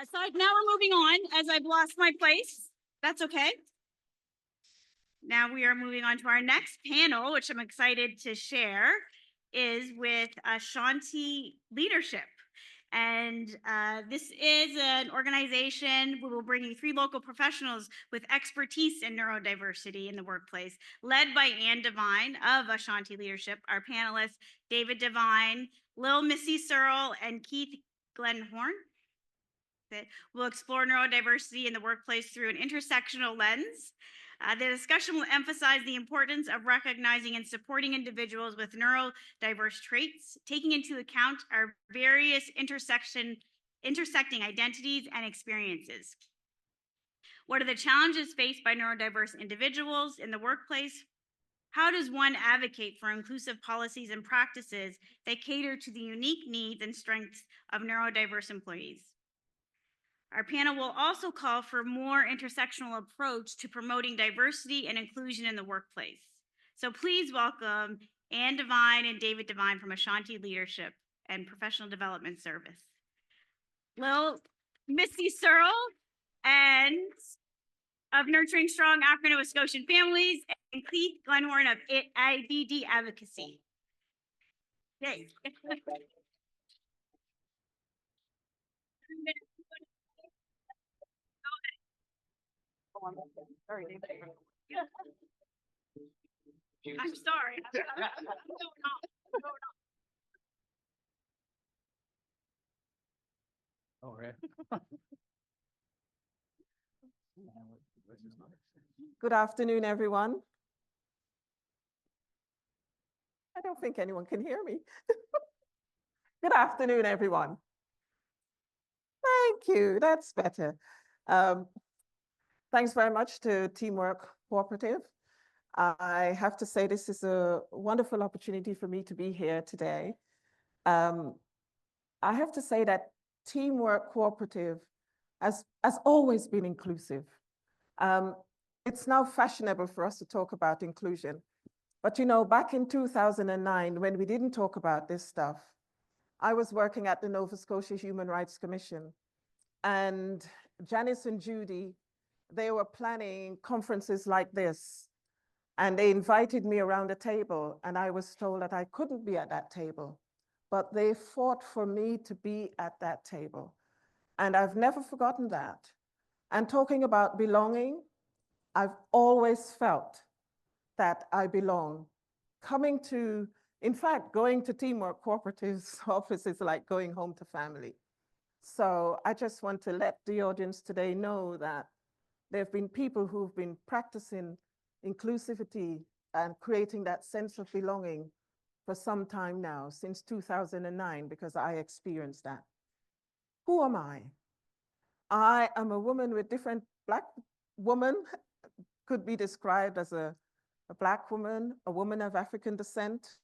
So now we're moving on as I've lost my place. That's okay. Now we are moving on to our next panel, which I'm excited to share, is with Ashanti Leadership. And this is an organization who will bring you 3 local professionals with expertise in neurodiversity in the workplace, led by Anne Devine of Ashanti Leadership. Our panelists, David Devine, Lil Missy Searle, and Keith Glenhorn, that will explore neurodiversity in the workplace through an intersectional lens. The discussion will emphasize the importance of recognizing and supporting individuals with neurodiverse traits, taking into account our various intersecting identities and experiences. What are the challenges faced by neurodiverse individuals in the workplace? How does one advocate for inclusive policies and practices that cater to the unique needs and strengths of neurodiverse employees? Our panel will also call for a more intersectional approach to promoting diversity and inclusion in the workplace. So please welcome Anne Devine and David Devine from Ashanti Leadership and Professional Development Service. Lil Missy Searle and of Nurturing Strong African and Wisconsin Families, and Keith Glenhorn of IDD Advocacy. Yay. Sorry, David. I'm sorry. I'm going on. All right. Good afternoon, everyone. I don't think anyone can hear me. Good afternoon, everyone. Thank you, that's better. Thanks very much to Teamwork Cooperative. I have to say this is a wonderful opportunity for me to be here today. I have to say that Teamwork Cooperative has always been inclusive. It's now fashionable for us to talk about inclusion. But you know, back in 2009, when we didn't talk about this stuff, I was working at the Nova Scotia Human Rights Commission, and Janice and Judy, they were planning conferences like this, and they invited me around the table, and I was told that I couldn't be at that table, but they fought for me to be at that table. And I've never forgotten that. And talking about belonging, I've always felt that I belong. In fact, going to Teamwork Cooperative's office is like going home to family. So I just want to let the audience today know that there have been people who've been practicing inclusivity and creating that sense of belonging for some time now, since 2009, because I experienced that. Who am I? I am a woman with different. Black woman could be described as a Black woman, a woman of African descent,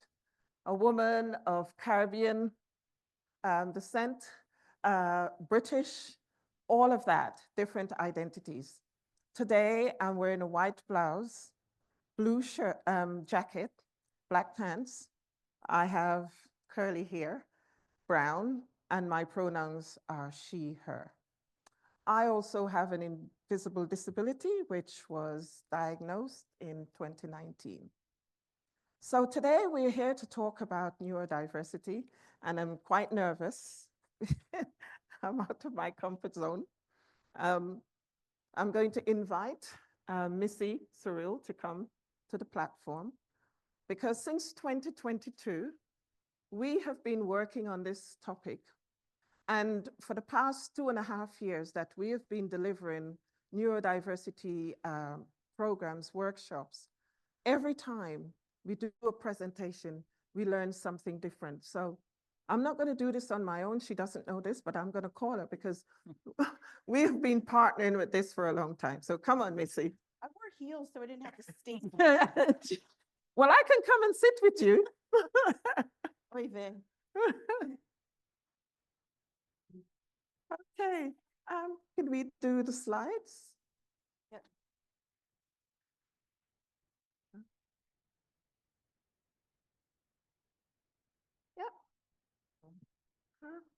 a woman of Caribbean descent, British, all of that, different identities. Today, I'm wearing a white blouse, blue shirt, jacket, black pants. I have curly hair, brown, and my pronouns are she, her. I also have an invisible disability, which was diagnosed in 2019. So today we're here to talk about neurodiversity, and I'm quite nervous. I'm out of my comfort zone. I'm going to invite Missy Searle to come to the platform, because since 2022, we have been working on this topic. And for the past 2.5 years that we have been delivering neurodiversity programs, workshops, every time we do a presentation, we learn something different. So I'm not going to do this on my own. She doesn't know this, but I'm going to call her because we've been partnering with this for a long time. So come on, Missy. I wore heels, so I didn't have to stand. Well, I can come and sit with you. Muy bien. Okay, can we do the slides? Yep. Yep.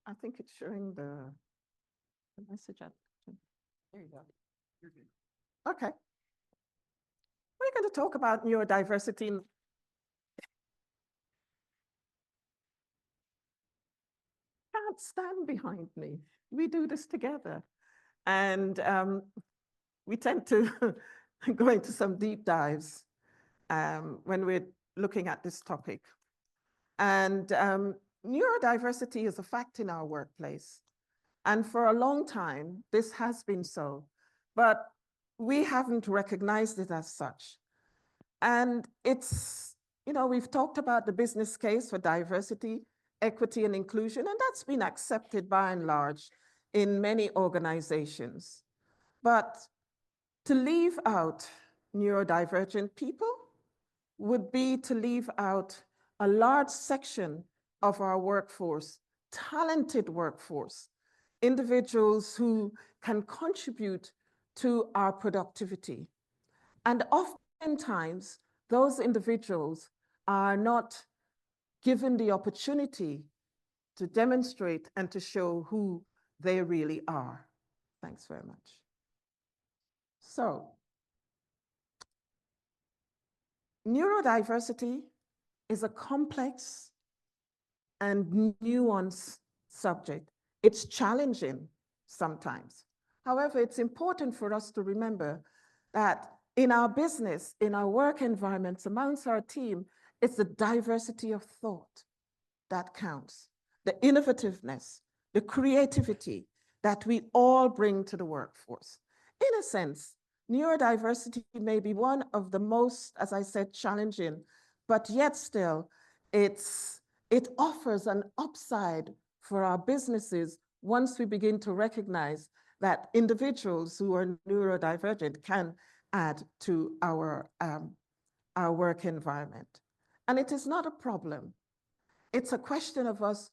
I think it's showing the Message out. There you go. Okay. We're going to talk about neurodiversity. Can't stand behind me. We do this together. And we tend to go into some deep dives when we're looking at this topic. And neurodiversity is a fact in our workplace. And for a long time, this has been so, but we haven't recognized it as such. And it's, we've talked about the business case for diversity, equity, and inclusion, and that's been accepted by and large in many organizations. But to leave out neurodivergent people would be to leave out a large section of our workforce, talented workforce, individuals who can contribute to our productivity. And oftentimes, those individuals are not given the opportunity to demonstrate and to show who they really are. Thanks very much. So, neurodiversity is a complex and nuanced subject. It's challenging sometimes. However, it's important for us to remember that in our business, in our work environments, amongst our team, it's the diversity of thought that counts, the innovativeness, the creativity that we all bring to the workforce. In a sense, neurodiversity may be one of the most, as I said, challenging, but yet still, it offers an upside for our businesses once we begin to recognize that individuals who are neurodivergent can add to our work environment. And it is not a problem. It's a question of us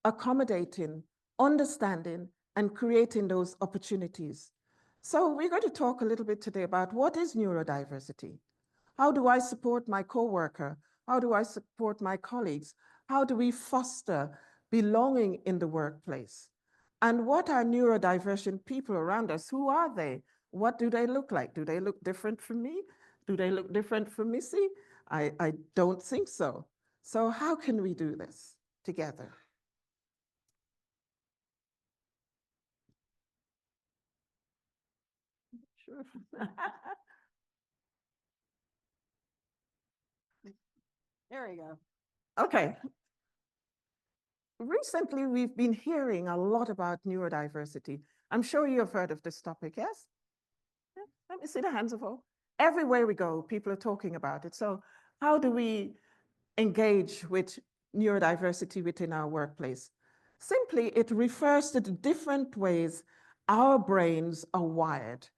accommodating, understanding, and creating those opportunities. So we're going to talk a little bit today about what is neurodiversity? How do I support my coworker? How do I support my colleagues? How do we foster belonging in the workplace? And what are neurodivergent people around us? Who are they? What do they look like? Do they look different from me? Do they look different from Missy? I don't think so. So how can we do this together? Sure. There you go. Okay. Recently, we've been hearing a lot about neurodiversity. I'm sure you have heard of this topic, yes? Yeah. Let me see the hands of all. Everywhere we go, people are talking about it. So how do we engage with neurodiversity within our workplace? Simply, it refers to the different ways our brains are wired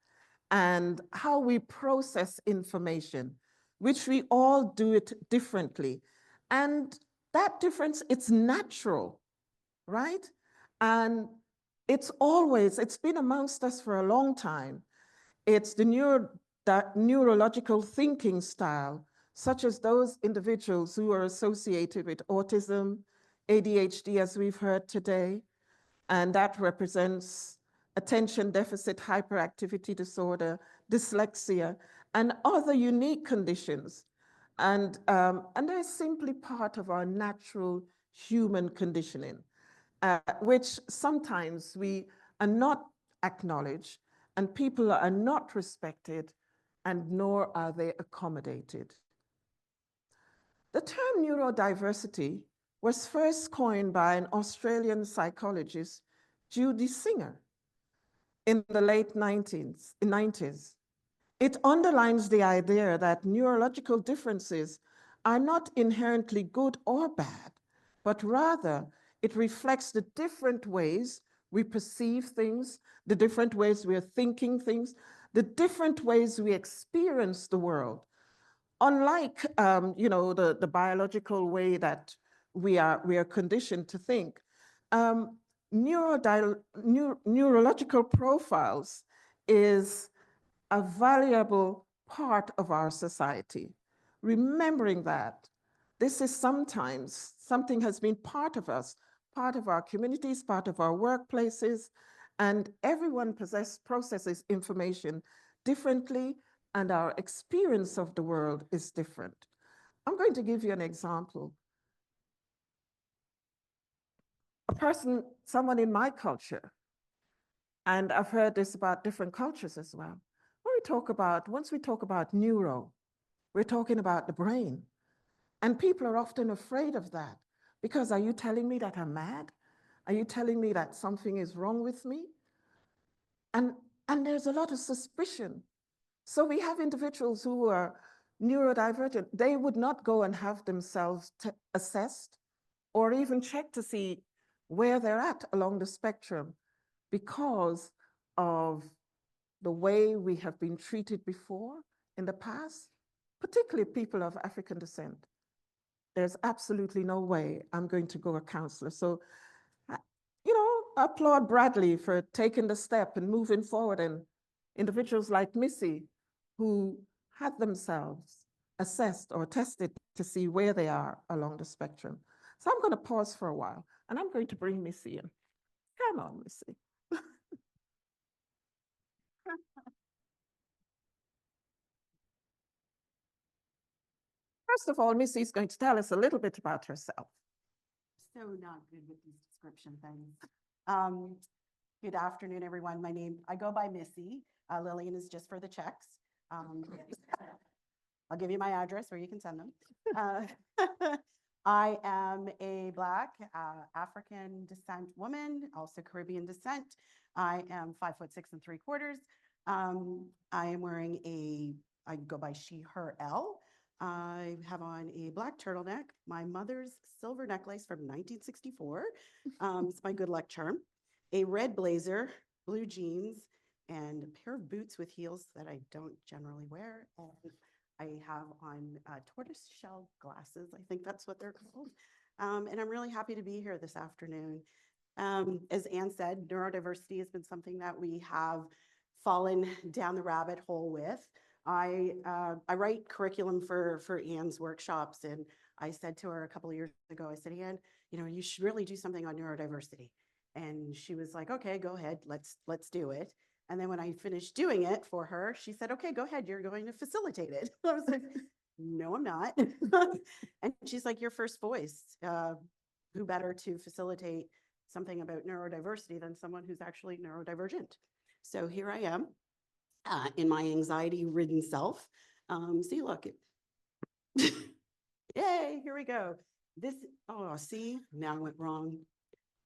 and how we process information, which we all do it differently. And that difference, it's natural, right? And it's been amongst us for a long time. It's the neurological thinking style, such as those individuals who are associated with autism, ADHD, as we've heard today, and that represents attention deficit hyperactivity disorder, dyslexia, and other unique conditions. And they're simply part of our natural human conditioning, which sometimes we are not acknowledged, and people are not respected, and nor are they accommodated. The term neurodiversity was first coined by an Australian psychologist, Judy Singer, in the late 90s. It underlines the idea that neurological differences are not inherently good or bad, but rather it reflects the different ways we perceive things, the different ways we're thinking things, the different ways we experience the world. Unlike, the biological way that we are conditioned to think, neurological profiles is a valuable part of our society. Remembering that this is sometimes something has been part of us, part of our communities, part of our workplaces, And everyone processes information differently, and our experience of the world is different. I'm going to give you an example. Someone in my culture, and I've heard this about different cultures as well. Once we talk about neuro, we're talking about the brain. And people are often afraid of that because are you telling me that I'm mad? Are you telling me that something is wrong with me? And there's a lot of suspicion. So we have individuals who are neurodivergent. They would not go and have themselves assessed or even check to see where they're at along the spectrum because of the way we have been treated before in the past, particularly people of African descent. There's absolutely no way I'm going to go a counselor. So, you know, I applaud Bradley for taking the step and moving forward, and individuals like Missy who had themselves assessed or tested to see where they are along the spectrum. So I'm going to pause for a while and I'm going to bring Missy in. Come on, Missy. First of all, Missy is going to tell us a little bit about herself. So not good with these description things. Good afternoon, everyone. I go by Missy. Lillian is just for the checks. I'll give you my address where you can send them. I am a Black African descent woman, also Caribbean descent. I am 5'6¾". I am wearing I go by she, her, L. I have on a black turtleneck, my mother's silver necklace from 1964. It's my good luck charm. A red blazer, blue jeans, and a pair of boots with heels that I don't generally wear. And I have on tortoiseshell glasses. I think that's what they're called. And I'm really happy to be here this afternoon. As Anne said, neurodiversity has been something that we have fallen down the rabbit hole with. I write curriculum for Anne's workshops, and I said to her a couple of years ago, I said, Anne, you should really do something on neurodiversity. And she was like, okay, go ahead, let's do it. And then when I finished doing it for her, she said, okay, go ahead, you're going to facilitate it. I was like, no, I'm not. And she's like, your first voice. Who better to facilitate something about neurodiversity than someone who's actually neurodivergent? So here I am. In my anxiety-ridden self. See, look. Yay, here we go. See, now I went wrong.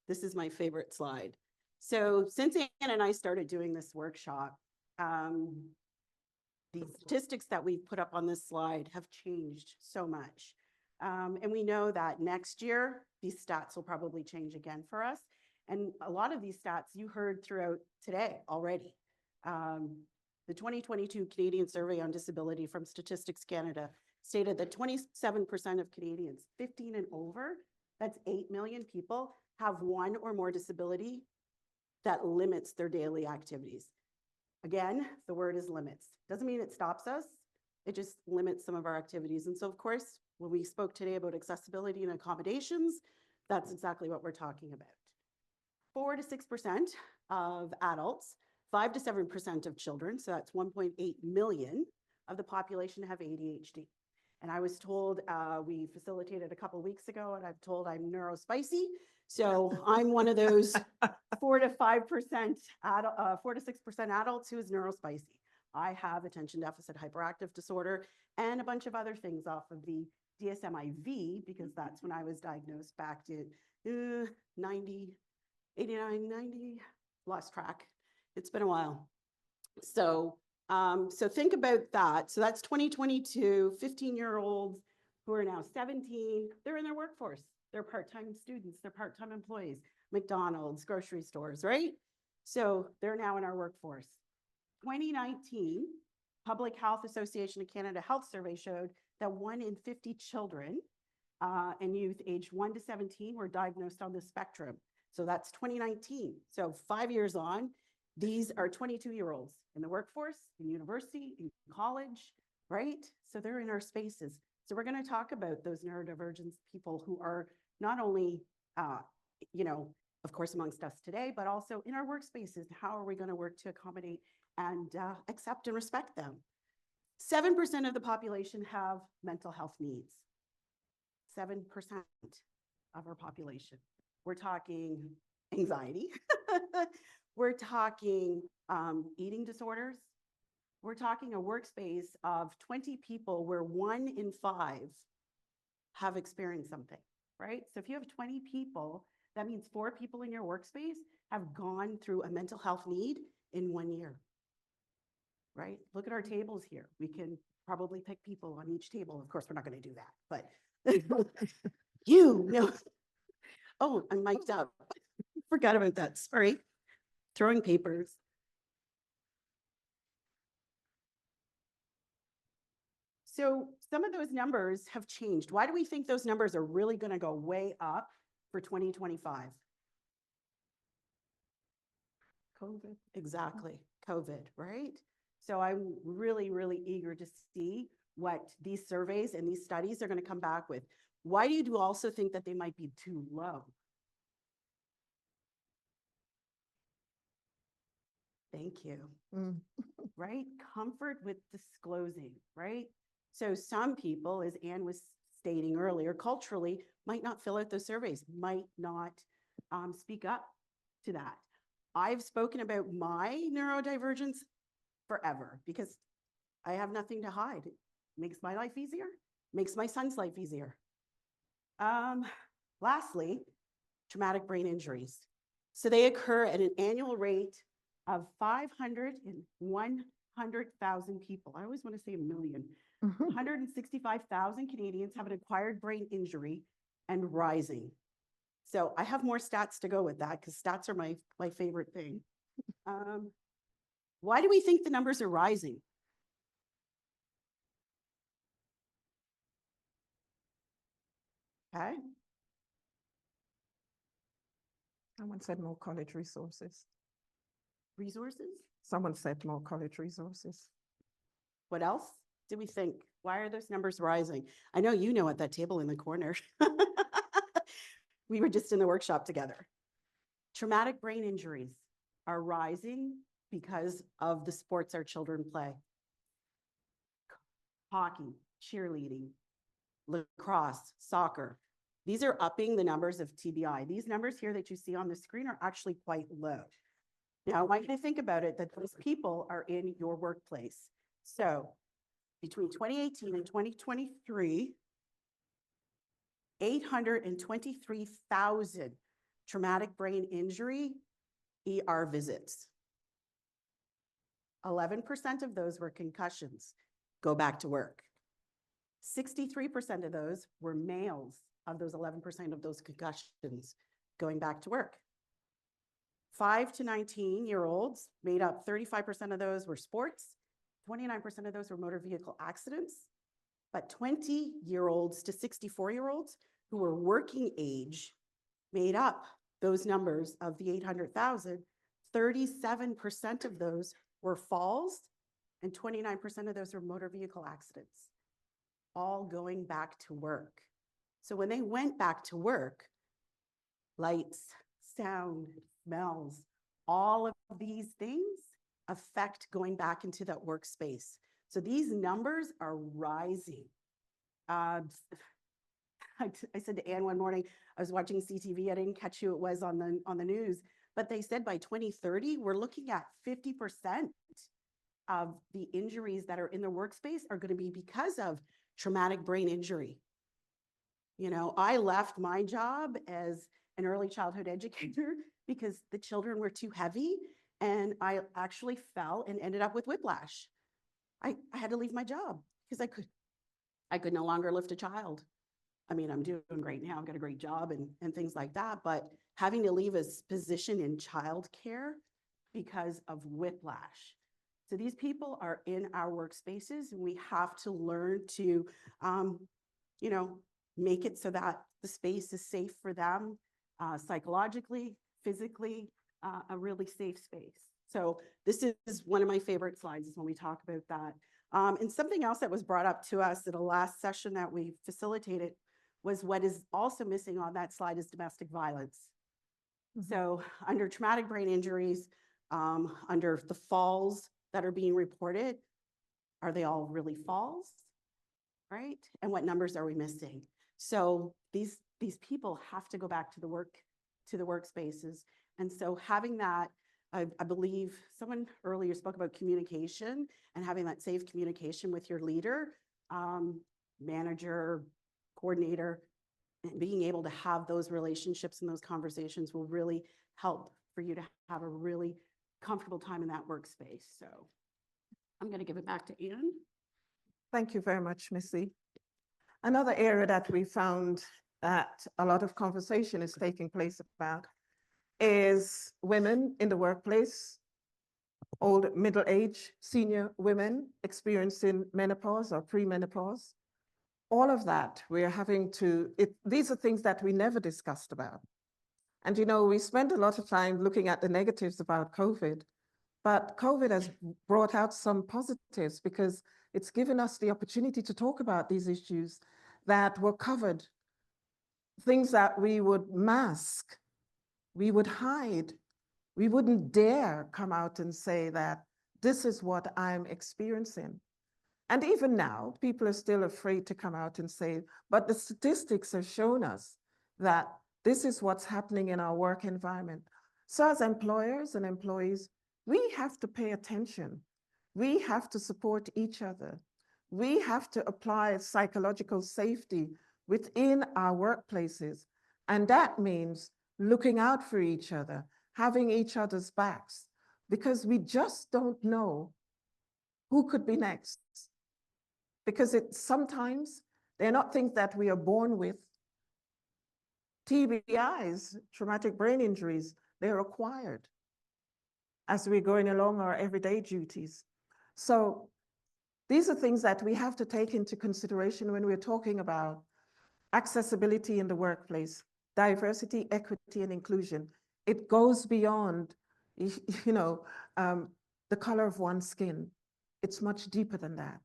This is my favorite slide. So since Anne and I started doing this workshop, the statistics that we've put up on this slide have changed so much. And we know that next year, these stats will probably change again for us. And a lot of these stats you heard throughout today already. The 2022 Canadian Survey on Disability from Statistics Canada stated that 27% of Canadians 15 and over, that's 8 million people, have one or more disability that limits their daily activities. Again, the word is limits. Doesn't mean it stops us, it just limits some of our activities. And so of course, when we spoke today about accessibility and accommodations, that's exactly what we're talking about. 4 to 6% of adults, 5 to 7% of children, so that's 1.8 million of the population have ADHD. And I was told, we facilitated a couple of weeks ago, and I've told I'm neurospicy. So I'm one of those 4 to 5%, 4 to 6% adults who is neurospicy. I have attention deficit hyperactive disorder and a bunch of other things off of the DSM-IV, because that's when I was diagnosed back to 89, 90, lost track. It's been a while. So, so think about that. So that's 2022, 15-year-olds who are now 17, they're in their workforce. They're part-time students, they're part-time employees, McDonald's, grocery stores, right? So they're now in our workforce. 2019, Public Health Association of Canada Health Survey showed that 1 in 50 children and youth aged 1 to 17 were diagnosed on the spectrum. So that's 2019. So 5 years on, these are 22-year-olds in the workforce, in university, in college, right? So they're in our spaces. So we're going to talk about those neurodivergent people who are not only, of course, amongst us today, but also in our workspaces. How are we going to work to accommodate and accept and respect them? 7% of the population have mental health needs. 7% of our population. We're talking anxiety. We're talking eating disorders. We're talking a workspace of 20 people where 1 in 5 have experienced something, right? So if you have 20 people, that means 4 people in your workspace have gone through a mental health need in 1 year, right? Look at our tables here. We can probably pick people on each table. Of course, we're not going to do that, but you know. Oh, I'm mic'd up. Forgot about that. Sorry. Throwing papers. So some of those numbers have changed. Why do we think those numbers are really going to go way up for 2025? COVID. Exactly. COVID, right? So I'm really, really eager to see what these surveys and these studies are going to come back with. Why do you also think that they might be too low? Thank you. Right? Comfort with disclosing, right? So some people, as Anne was stating earlier, culturally might not fill out those surveys, might not speak up to that. I've spoken about my neurodivergence forever because I have nothing to hide. It makes my life easier, makes my son's life easier. Lastly, traumatic brain injuries. So they occur at an annual rate of 500 and 100,000 people. I always want to say a million. 165,000 Canadians have an acquired brain injury and rising. So I have more stats to go with that because stats are my favorite thing. Why do we think the numbers are rising? Okay. Someone said more college resources. Resources? Someone said more college resources. What else do we think? Why are those numbers rising? I know you know at that table in the corner. We were just in the workshop together. Traumatic brain injuries are rising because of the sports our children play. Hockey, cheerleading, lacrosse, soccer. These are upping the numbers of TBI. These numbers here that you see on the screen are actually quite low. Now, I want you to think about it, that those people are in your workplace. So between 2018 and 2023, 823,000 traumatic brain injury ER visits. 11% of those were concussions. Go back to work. 63% of those were males, of those 11% of those concussions going back to work. 5 to 19-year-olds made up 35% of those were sports. 29% of those were motor vehicle accidents. But 20-year-olds to 64-year-olds who were working age made up those numbers of the 800,000. 37% of those were falls and 29% of those were motor vehicle accidents, all going back to work. So when they went back to work, lights, sound, smells, all of these things affect going back into that workspace. So these numbers are rising. I said to Anne one morning, I was watching CTV, I didn't catch who it was on the news, but they said by 2030, we're looking at 50% of the injuries that are in the workspace are going to be because of traumatic brain injury. You know, I left my job as an early childhood educator because the children were too heavy and I actually fell and ended up with whiplash. I had to leave my job because I could no longer lift a child. I mean, I'm doing great now. I've got a great job and things like that, but having to leave a position in childcare because of whiplash. So these people are in our workspaces and we have to learn to, you know, make it so that the space is safe for them, psychologically, physically, a really safe space. So this is one of my favorite slides is when we talk about that. And something else that was brought up to us at a last session that we facilitated was what is also missing on that slide is domestic violence. So under traumatic brain injuries, under the falls that are being reported, are they all really falls? Right? And what numbers are we missing? So these people have to go back to the workspaces. And so having that, I believe someone earlier spoke about communication and having that safe communication with your leader, manager, coordinator, and being able to have those relationships and those conversations will really help for you to have a really comfortable time in that workspace. So I'm going to give it back to Anne. Thank you very much, Missy. Another area that we found that a lot of conversation is taking place about is women in the workplace, old, middle age, senior women experiencing menopause or premenopause. All of that, we're having to, these are things that we never discussed about. And you know, we spent a lot of time looking at the negatives about COVID, but COVID has brought out some positives because it's given us the opportunity to talk about these issues that were covered, things that we would mask, we would hide, we wouldn't dare come out and say that this is what I'm experiencing. And even now, people are still afraid to come out and say, but the statistics have shown us that this is what's happening in our work environment. So as employers and employees, we have to pay attention. We have to support each other. We have to apply psychological safety within our workplaces. And that means looking out for each other, having each other's backs, because we just don't know who could be next. Because sometimes they're not things that we are born with. TBIs, traumatic brain injuries, they're acquired as we're going along our everyday duties. So these are things that we have to take into consideration when we're talking about accessibility in the workplace, diversity, equity, and inclusion. It goes beyond, the color of one's skin. It's much deeper than that.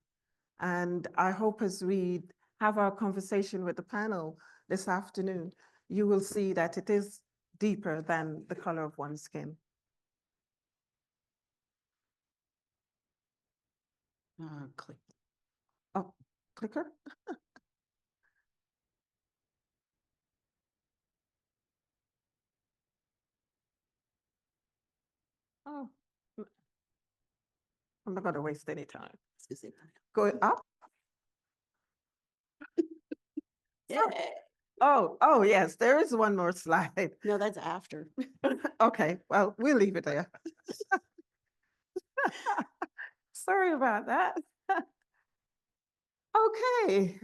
And I hope as we have our conversation with the panel this afternoon, you will see that it is deeper than the color of one's skin. Click. Oh, clicker? Oh, I'm not going to waste any time. Going up? Yeah. Oh, yes, there is one more slide. No, that's after. Okay, well, we'll leave it there. Sorry about that. Okay,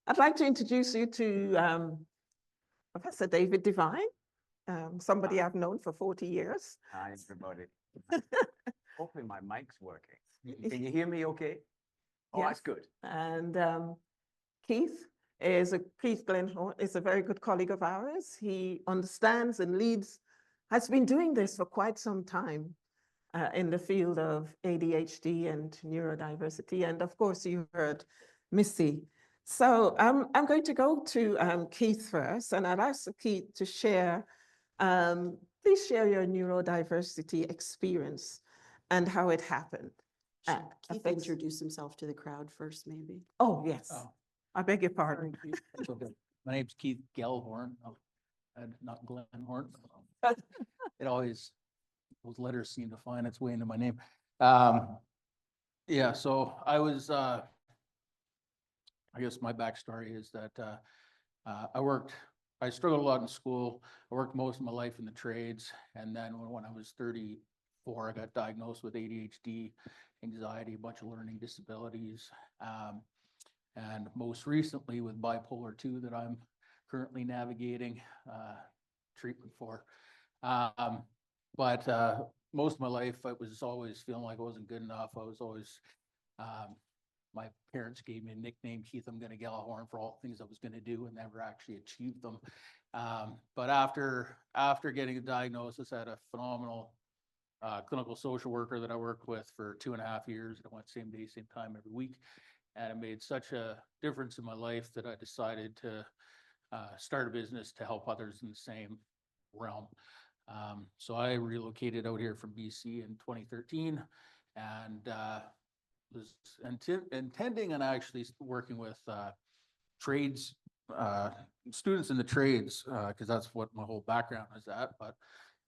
I'd like to introduce you to Professor David Devine, somebody I've known for 40 years. Hi, everybody. Hopefully my mic's working. Can you hear me okay? Oh, Yes. that's good. And Keith Glenhorn is a very good colleague of ours. He understands and leads, has been doing this for quite some time in the field of ADHD and neurodiversity. And of course, you heard Missy. So I'm going to go to Keith first, and I'd ask Keith to share, please share your neurodiversity experience and how it happened. Should Keith introduce himself to the crowd first, maybe? Oh, yes. Oh. I beg your pardon. It's okay. My name's Keith Gellhorn, not Glenhorn. It always, those letters seem to find its way into my name. Yeah, so I was, I guess my backstory is that I struggled a lot in school. I worked most of my life in the trades. And then when I was 34, I got diagnosed with ADHD, anxiety, a bunch of learning disabilities. And most recently with bipolar 2 that I'm currently navigating treatment for. But most of my life, I was always feeling like I wasn't good enough. I was always, my parents gave me a nickname, Keith, I'm gonna Gellhorn, for all the things I was gonna do and never actually achieved them. But after getting a diagnosis, I had a phenomenal clinical social worker that I worked with for 2.5 years. I went same day, same time every week. And it made such a difference in my life that I decided to start a business to help others in the same realm. So I relocated out here from BC in 2013 and was intending on actually working with trades, students in the trades, because that's what my whole background is at, but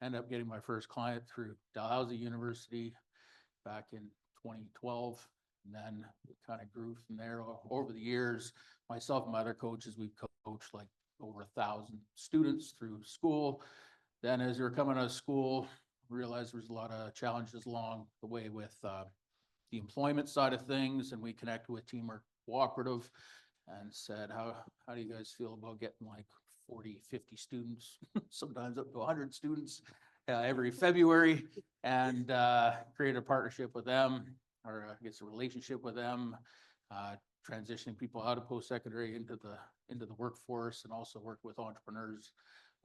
ended up getting my first client through Dalhousie University back in 2012. And then it kind of grew from there over the years. Myself and my other coaches, we've coached like over 1,000 students through school. Then as we were coming out of school, realized there was a lot of challenges along the way with the employment side of things, and we connected with Teamwork Cooperative and said, how do you guys feel about getting like 40, 50 students, sometimes up to 100 students every February, and create a partnership with them, or I guess a relationship with them, transitioning people out of post-secondary into the workforce, and also work with entrepreneurs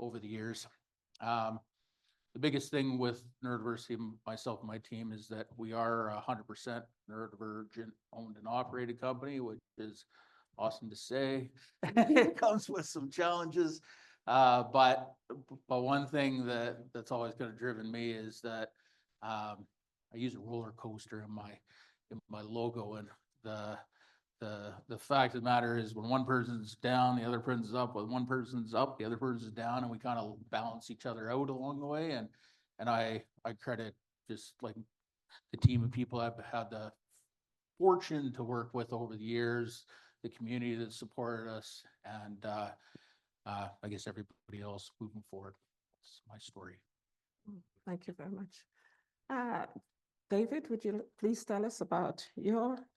over the years. The biggest thing with neurodiversity, myself and my team, is that we are 100% neurodivergent owned and operated company, which is awesome to say. It comes with some challenges, but one thing that's always kind of driven me is that I use a roller coaster in my logo, and the fact of the matter is, when one person's down, the other person's up. When one person's up, the other person's down, and we kind of balance each other out along the way. And I credit just like the team of people I've had the fortune to work with over the years, the community that supported us, and I guess everybody else moving forward. That's my story. Thank you very much. David, would you please tell us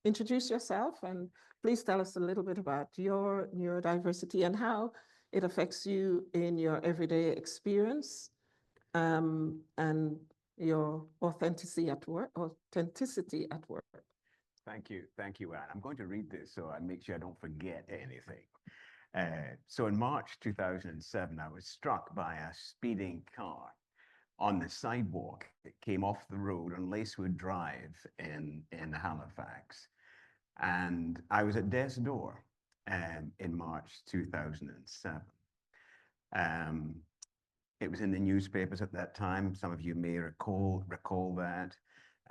introduce yourself, and please tell us a little bit about your neurodiversity and how it affects you in your everyday experience, and your authenticity at work. Thank you, Anne. I'm going to read this so I make sure I don't forget anything. So in March 2007, I was struck by a speeding car on the sidewalk. It came off the road on Lacewood Drive in Halifax. And I was at death's door in March 2007. It was in the newspapers at that time. Some of you may recall that.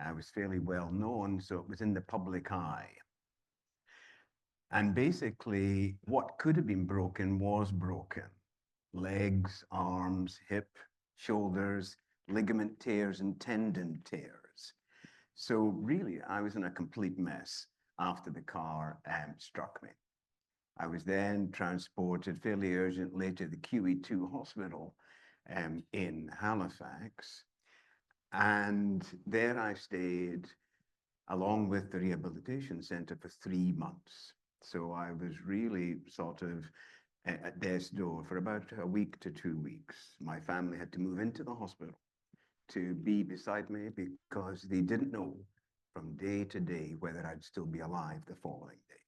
I was fairly well known, so it was in the public eye. And basically, what could have been broken was broken. Legs, arms, hip, shoulders, ligament tears, and tendon tears. So really, I was in a complete mess after the car struck me. I was then transported fairly urgently to the QE2 hospital in Halifax. And there I stayed along with the rehabilitation center for 3 months. So I was really sort of at death's door for about a week to 2 weeks. My family had to move into the hospital to be beside me because they didn't know from day to day whether I'd still be alive the following day.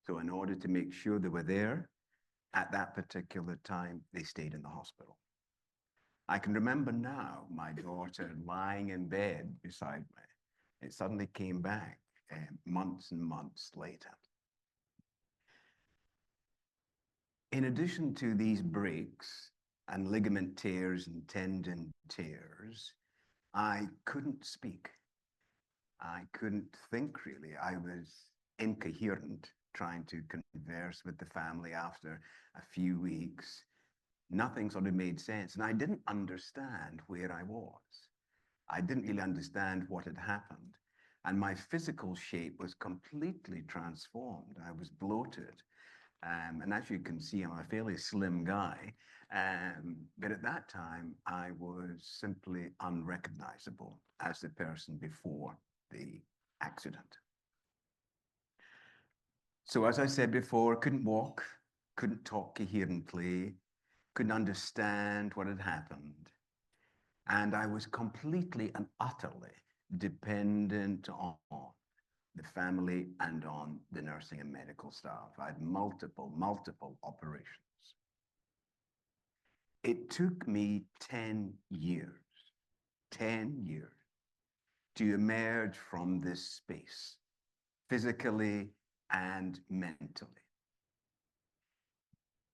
So in order to make sure they were there at that particular time, they stayed in the hospital. I can remember now my daughter lying in bed beside me. It suddenly came back months and months later. In addition to these breaks and ligament tears and tendon tears, I couldn't speak. I couldn't think really. I was incoherent, trying to converse with the family after a few weeks. Nothing sort of made sense, and I didn't understand where I was. I didn't really understand what had happened, and my physical shape was completely transformed. I was bloated, and as you can see, I'm a fairly slim guy, but at that time, I was simply unrecognizable as the person before the accident. So as I said before, couldn't walk, couldn't talk coherently, couldn't understand what had happened. And I was completely and utterly dependent on the family and on the nursing and medical staff. I had multiple operations. It took me 10 years to emerge from this space, physically and mentally,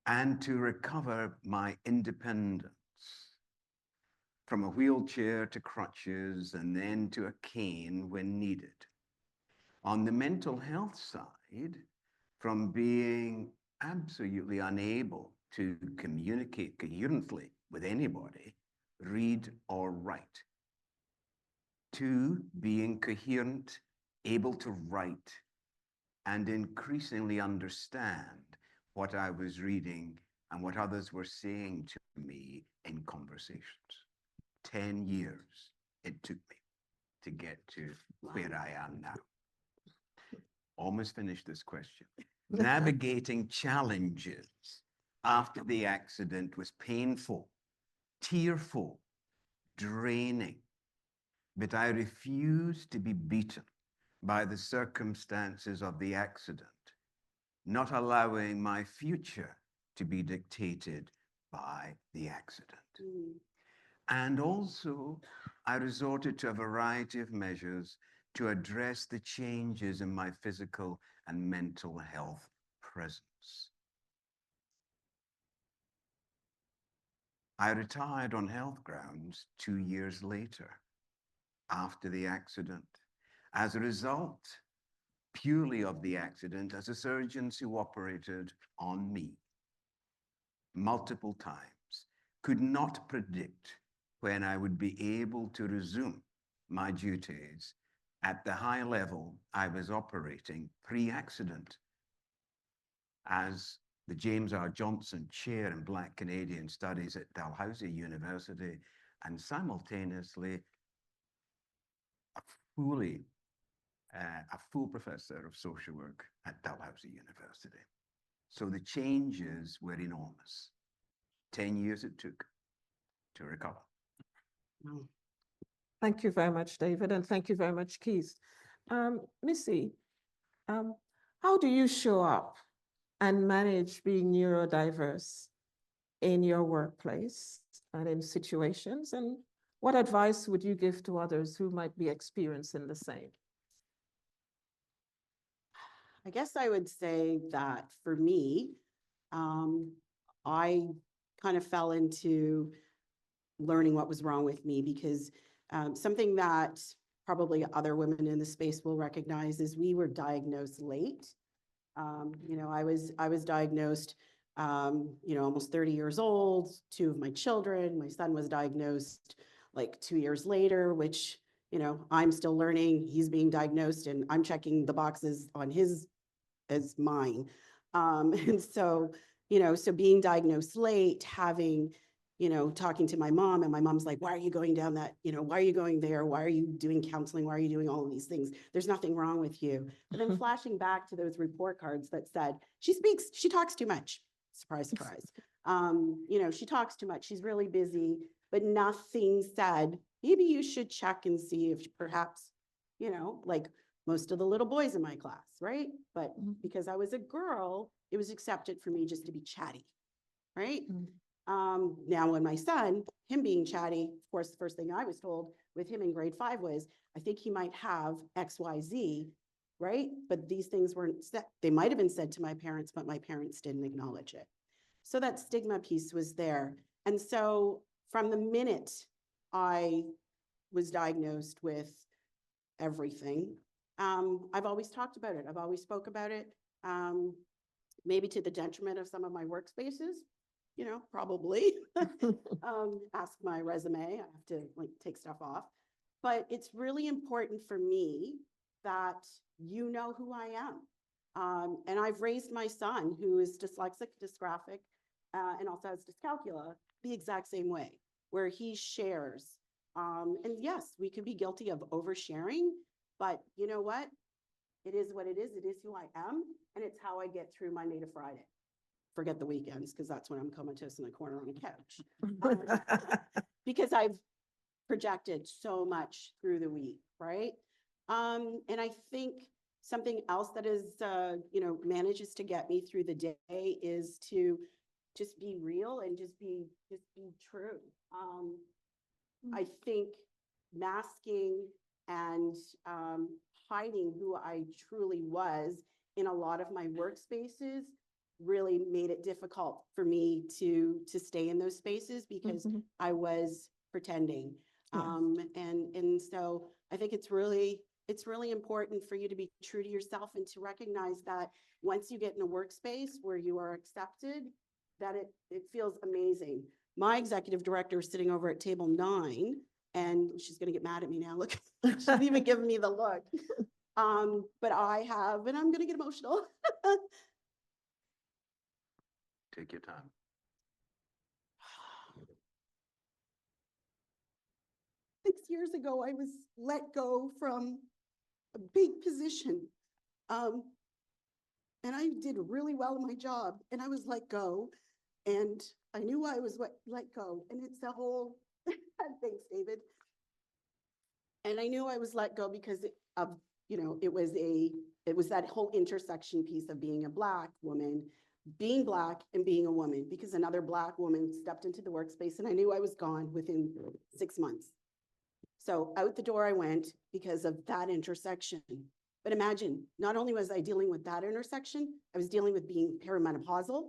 and to recover my independence from a wheelchair to crutches and then to a cane when needed. On the mental health side, from being absolutely unable to communicate coherently with anybody, read or write, to being coherent, able to write, and increasingly understand what I was reading and what others were saying to me in conversations. 10 years it took me to get to where I am now. Almost finished this question. Navigating challenges after the accident was painful, tearful, draining, but I refused to be beaten by the circumstances of the accident, not allowing my future to be dictated by the accident. And also, I resorted to a variety of measures to address the changes in my physical and mental health presence. I retired on health grounds 2 years later, after the accident, as a result purely of the accident, as the surgeons who operated on me multiple times could not predict when I would be able to resume my duties at the high level I was operating pre-accident as the James R. Johnson Chair in Black Canadian Studies at Dalhousie University, and simultaneously a full professor of social work at Dalhousie University. So the changes were enormous. 10 years it took to recover. Thank you very much, David, and thank you very much, Keith. Missy, how do you show up and manage being neurodiverse in your workplace and in situations? And what advice would you give to others who might be experiencing the same? I guess I would say that for me, I kind of fell into learning what was wrong with me because something that probably other women in the space will recognize is we were diagnosed late. I was diagnosed, almost 30 years old, 2 of my children. My son was diagnosed like 2 years later, which, I'm still learning. He's being diagnosed and I'm checking the boxes on his as mine. And so, so being diagnosed late, having, talking to my mom, and my mom's like, why are you going down that, why are you going there? Why are you doing counseling? Why are you doing all of these things? There's nothing wrong with you. But then flashing back to those report cards that said, she talks too much. Surprise, surprise. She talks too much. She's really busy, but nothing said, maybe you should check and see if perhaps, like most of the little boys in my class, right? But because I was a girl, it was accepted for me just to be chatty, right? Now when my son, him being chatty, of course, the first thing I was told with him in grade 5 was, I think he might have XYZ, right? But these things weren't said. They might have been said to my parents, but my parents didn't acknowledge it. So that stigma piece was there. And so from the minute I was diagnosed with everything, I've always talked about it. I've always spoke about it, maybe to the detriment of some of my workspaces, probably. Ask my resume. I have to take stuff off. But it's really important for me that you know who I am. And I've raised my son, who is dyslexic, dysgraphic, and also has dyscalculia, the exact same way, where he shares. And yes, we can be guilty of oversharing, but you know what? It is what it is. It is who I am. And it's how I get through Monday to Friday. Forget the weekends, because that's when I'm comatose in the corner on a couch. Because I've projected so much through the week, right? And I think something else that is, manages to get me through the day is to just be real and just be true. I think masking and hiding who I truly was in a lot of my workspaces really made it difficult for me to stay in those spaces because I was pretending. Yeah. And so I think it's really important for you to be true to yourself and to recognize that once you get in a workspace where you are accepted, that it feels amazing. My executive director is sitting over at table 9, and she's going to get mad at me now. Look, she's even giving me the look. But I have, and I'm going to get emotional. Take your time. 6 years ago, I was let go from a big position. And I did really well in my job, and I was let go, and I knew I was let go, and it's a whole, thanks, David. And I knew I was let go because of, it was that whole intersection piece of being a Black woman, being Black and being a woman, because another Black woman stepped into the workspace, and I knew I was gone within 6 months. So out the door I went because of that intersection. But imagine, not only was I dealing with that intersection, I was dealing with being perimenopausal.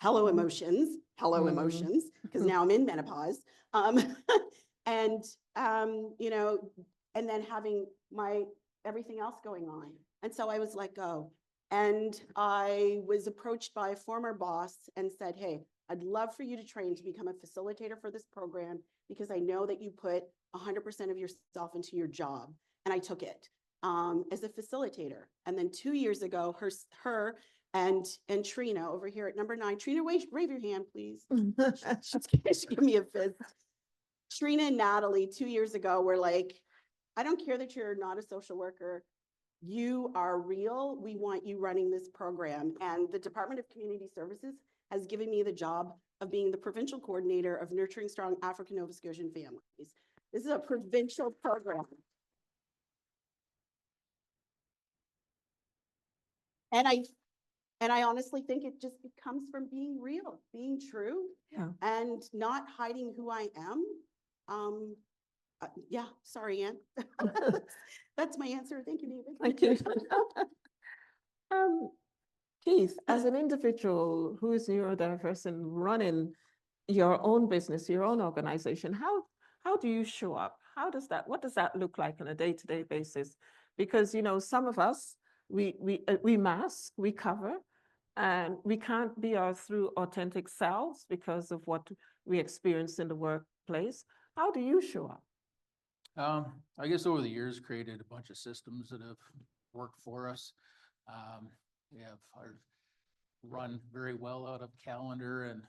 Hello emotions, because now I'm in menopause. And then having everything else going on. And so I was let go. And I was approached by a former boss and said, hey, I'd love for you to train to become a facilitator for this program, because I know that you put 100% of yourself into your job. And I took it as a facilitator. And then 2 years ago, her and Trina over here at number 9, Trina, wave your hand, please. She give me a fist. Trina and Natalie 2 years ago were like, I don't care that you're not a social worker. You are real. We want you running this program. And the Department of Community Services has given me the job of being the provincial coordinator of Nurturing Strong African Nova Scotian Families. This is a provincial program. And I honestly think it just comes from being real, being true, and not hiding who I am. Yeah, sorry, Anne. That's my answer. Thank you, David. Thank you. Keith, as an individual who is neurodiverse and running your own business, your own organization, how do you show up? What does that look like on a day-to-day basis? Because, some of us, we mask, we cover, and we can't be our true authentic selves because of what we experience in the workplace. How do you show up? I guess over the years, created a bunch of systems that have worked for us. We have run very well out of calendar and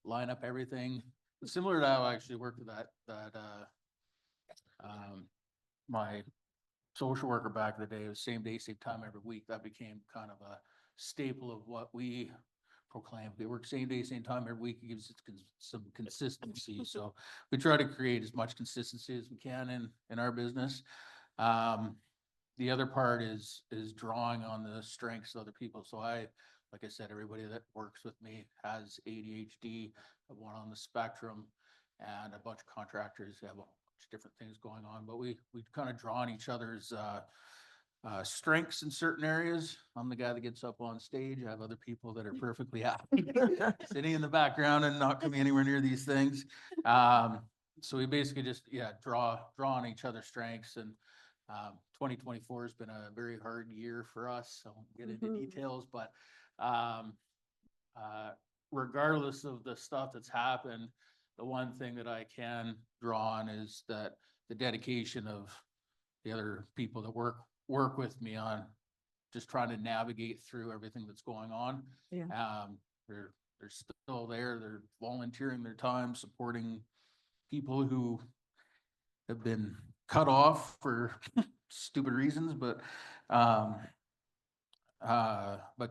line up everything. Similar to how I actually worked with my social worker back in the day. It was same day, same time every week. That became kind of a staple of what we proclaim. We work same day, same time every week. It gives it some consistency. So we try to create as much consistency as we can in our business. The other part is drawing on the strengths of other people. So like I said, everybody that works with me has ADHD, one on the spectrum, and a bunch of contractors have a bunch of different things going on. But we kind of draw on each other's strengths in certain areas. I'm the guy that gets up on stage. I have other people that are perfectly happy sitting in the background and not coming anywhere near these things. So we basically just draw on each other's strengths. And 2024 has been a very hard year for us. I won't get into details, but regardless of the stuff that's happened, the one thing that I can draw on is that the dedication of the other people that work with me on just trying to navigate through everything that's going on. They're still there. They're volunteering their time, supporting people who have been cut off for stupid reasons, but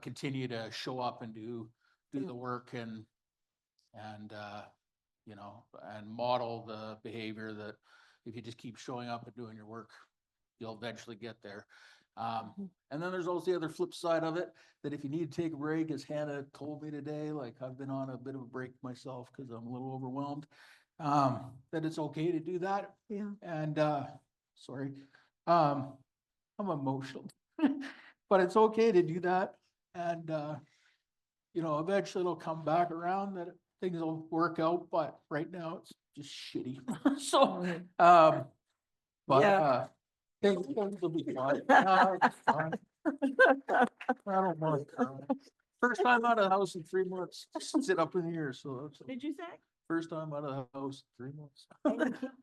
continue to show up and do the work and model the behavior that if you just keep showing up and doing your work, you'll eventually get there. And then there's also the other flip side of it, that if you need to take a break, as Hannah told me today, like I've been on a bit of a break myself because I'm a little overwhelmed, that it's okay to do that. And sorry, I'm emotional, but it's okay to do that. And eventually it'll come back around, that things will work out. But right now just shitty. So, Mhm. but, Yeah. they'll be fine. It's fine. I don't mind. First time out of the house in 3 months, just sit up in here, so that's Did you say? first time out of the house, 3 months.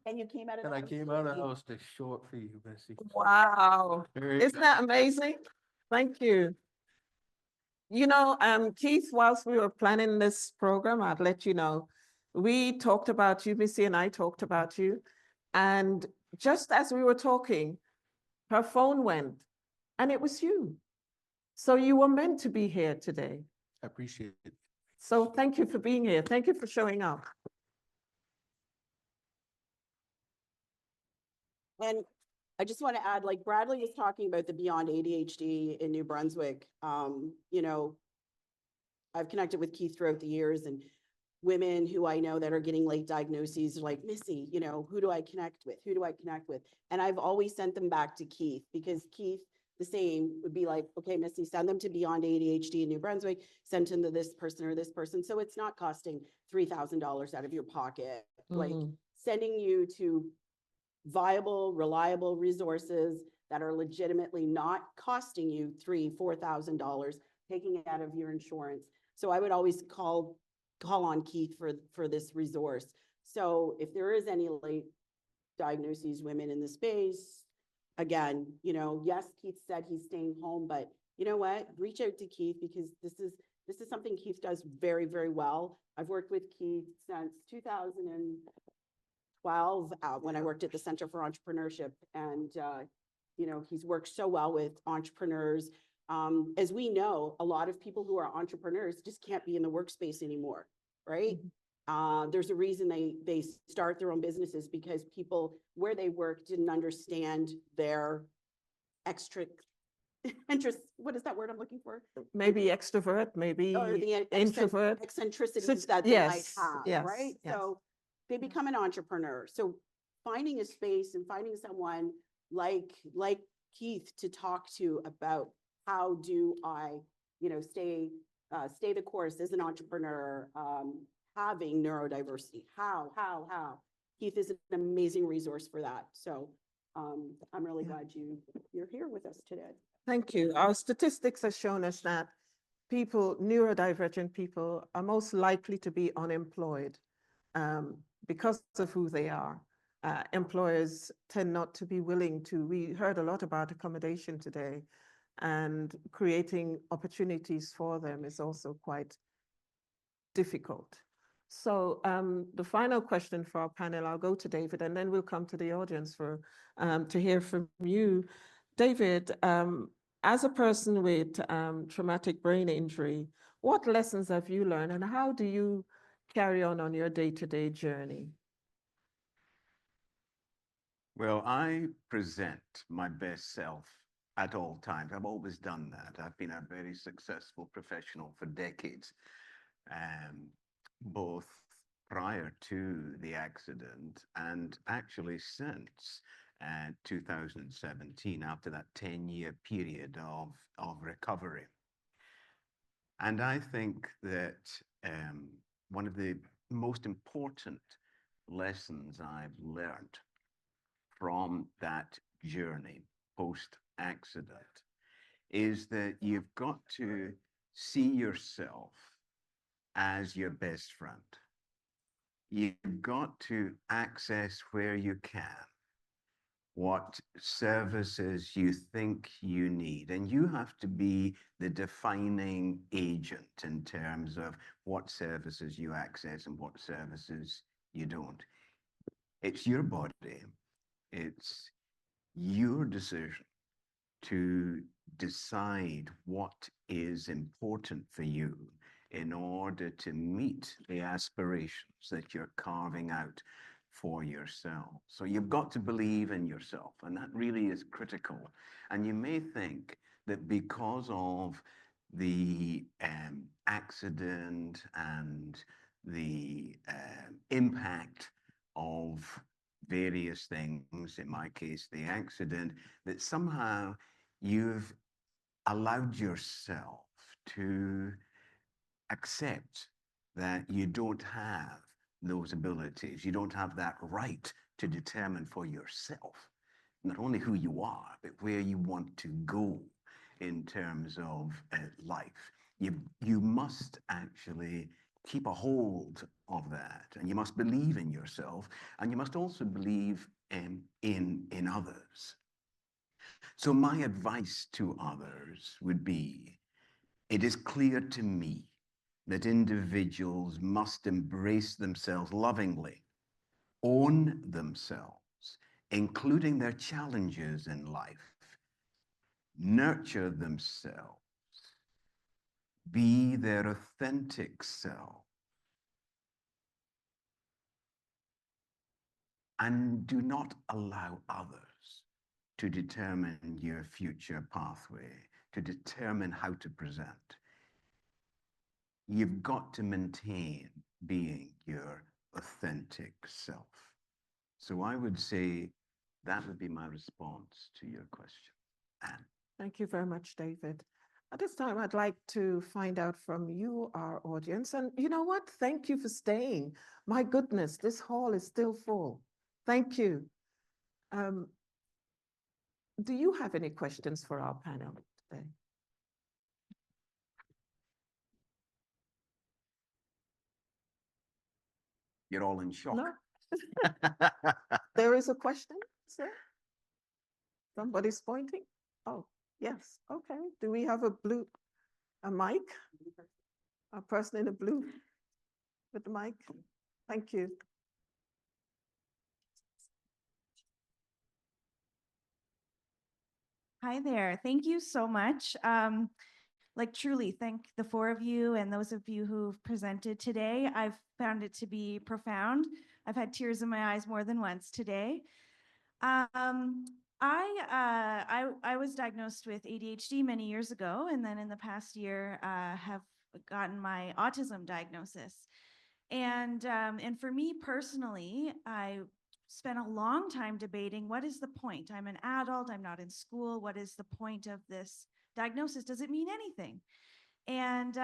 And you came out of And the I house came out of the looking- house to show up for you, Bessie. Wow. Very Isn't that amazing? Thank you. You know, Keith, whilst we were planning this program, I'd let you know, we talked about you, Missy and I talked about you. And just as we were talking, her phone went and it was you. So you were meant to be here today. I appreciate it. So thank you for being here. Thank you for showing up. And I just want to add, like Bradley was talking about the Beyond ADHD in New Brunswick. You know, I've connected with Keith throughout the years, and women who I know that are getting late diagnoses are like, Missy, you know, who do I connect with? Who do I connect with? And I've always sent them back to Keith, because Keith, the same, would be like, okay, Missy, send them to Beyond ADHD in New Brunswick, send them to this person or this person. So it's not costing $3,000 out of your pocket. Like Mhm. sending you to viable, reliable resources that are legitimately not costing you $3,000-$4,000, taking it out of your insurance. So I would always call on Keith for this resource. So if there is any late diagnoses, women in the space, again, you know, yes, Keith said he's staying home, but you know what? Reach out to Keith, because this is something Keith does very, very well. I've worked with Keith since 2012 when I worked at the Center for Entrepreneurship, and you know, he's worked so well with entrepreneurs. As we know, a lot of people who are entrepreneurs just can't be in the workspace anymore, right? There's a reason they start their own businesses, because people where they work didn't understand their extra interest. What is that word I'm looking for? Maybe extrovert, maybe Or the introvert. eccentricities that they might Yes, have, yes, right? yes. So they become an entrepreneur. So finding a space and finding someone like Keith to talk to about how do I, you know, stay the course as an entrepreneur, having neurodiversity. How? Keith is an amazing resource for that. So I'm really glad you're here with us today. Thank you. Our statistics have shown us that people, neurodivergent people, are most likely to be unemployed because of who they are. Employers tend not to be willing to. We heard a lot about accommodation today, and creating opportunities for them is also quite difficult. So the final question for our panel, I'll go to David, and then we'll come to the audience for to hear from you. David, as a person with traumatic brain injury, what lessons have you learned, and how do you carry on your day-to-day journey? Well, I present my best self at all times. I've always done that. I've been a very successful professional for decades, both prior to the accident and actually since 2017, after that 10-year period of recovery. And I think that one of the most important lessons I've learned from that journey post-accident is that you've got to see yourself as your best friend. You've got to access where you can what services you think you need. And you have to be the defining agent in terms of what services you access and what services you don't. It's your body. It's your decision to decide what is important for you in order to meet the aspirations that you're carving out for yourself. So you've got to believe in yourself, and that really is critical. And you may think that because of the accident and the impact of various things, in my case, the accident, that somehow you've allowed yourself to accept that you don't have those abilities. You don't have that right to determine for yourself not only who you are, but where you want to go in terms of life. You must actually keep a hold of that, and you must believe in yourself, and you must also believe in others. So my advice to others would be, it is clear to me that individuals must embrace themselves lovingly, own themselves, including their challenges in life, nurture themselves, be their authentic self, and do not allow others to determine your future pathway, to determine how to present. You've got to maintain being your authentic self. So I would say that would be my response to your question. Anne. Thank you very much, David. At this time, I'd like to find out from you, our audience. And you know what? Thank you for staying. My goodness, this hall is still full. Thank you. Do you have any questions for our panel today? You're all in shock. No? There is a question, sir? Somebody's pointing? Oh, yes. Okay. Do we have a mic? A person in a blue with the mic? Thank you. Hi there. Thank you so much. Like truly thank the four of you and those of you who've presented today. I've found it to be profound. I've had tears in my eyes more than once today. I was diagnosed with ADHD many years ago, and then in the past year have gotten my autism diagnosis. And for me personally, I spent a long time debating, what is the point? I'm an adult, I'm not in school. What is the point of this diagnosis? Does it mean anything? And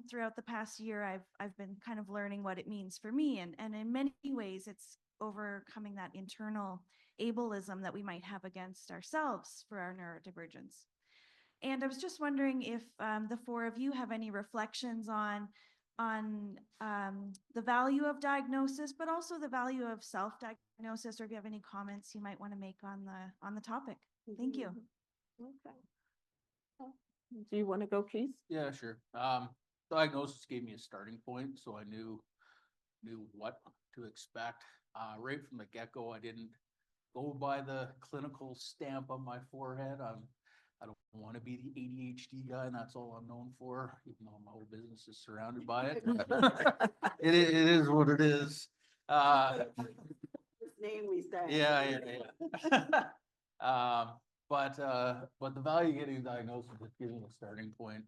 throughout the past year, I've been kind of learning what it means for me. And in many ways, it's overcoming that internal ableism that we might have against ourselves for our neurodivergence. And I was just wondering if the four of you have any reflections on the value of diagnosis, but also the value of self-diagnosis, or if you have any comments you might want to make on the topic. Thank you. Okay. Do you want to go, Keith? Yeah, sure. Diagnosis gave me a starting point, so I knew what to expect. Right from the get-go, I didn't go by the clinical stamp on my forehead. I don't want to be the ADHD guy, and that's all I'm known for, even though my whole business is surrounded by it. It is what it is. First name we said. Yeah. But the value of getting diagnosed is giving a starting point,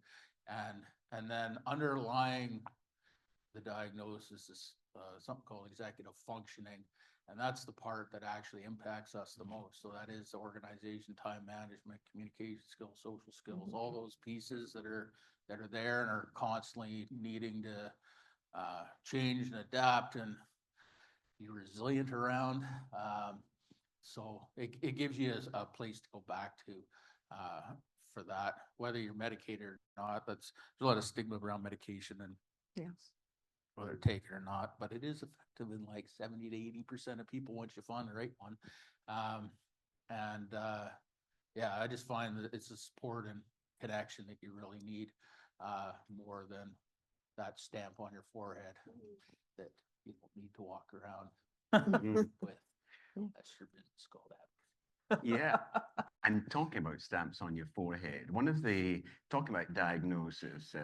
and then underlying the diagnosis is something called executive functioning, and that's the part that actually impacts us the most. So that is organization, time management, communication skills, social skills, all those pieces that are there and are constantly needing to change and adapt and be resilient around. So it gives you a place to go back to for that, whether you're medicated or not. There's a lot of stigma around medication and Yes. whether to take it or not, but it is effective in like 70 to 80% of people once you find the right one. Yeah, I just find that it's a support and connection that you really need more than that stamp on your forehead that you don't need to walk around with. That's your business called that. Yeah. And talking about stamps on your forehead, talking about diagnosis,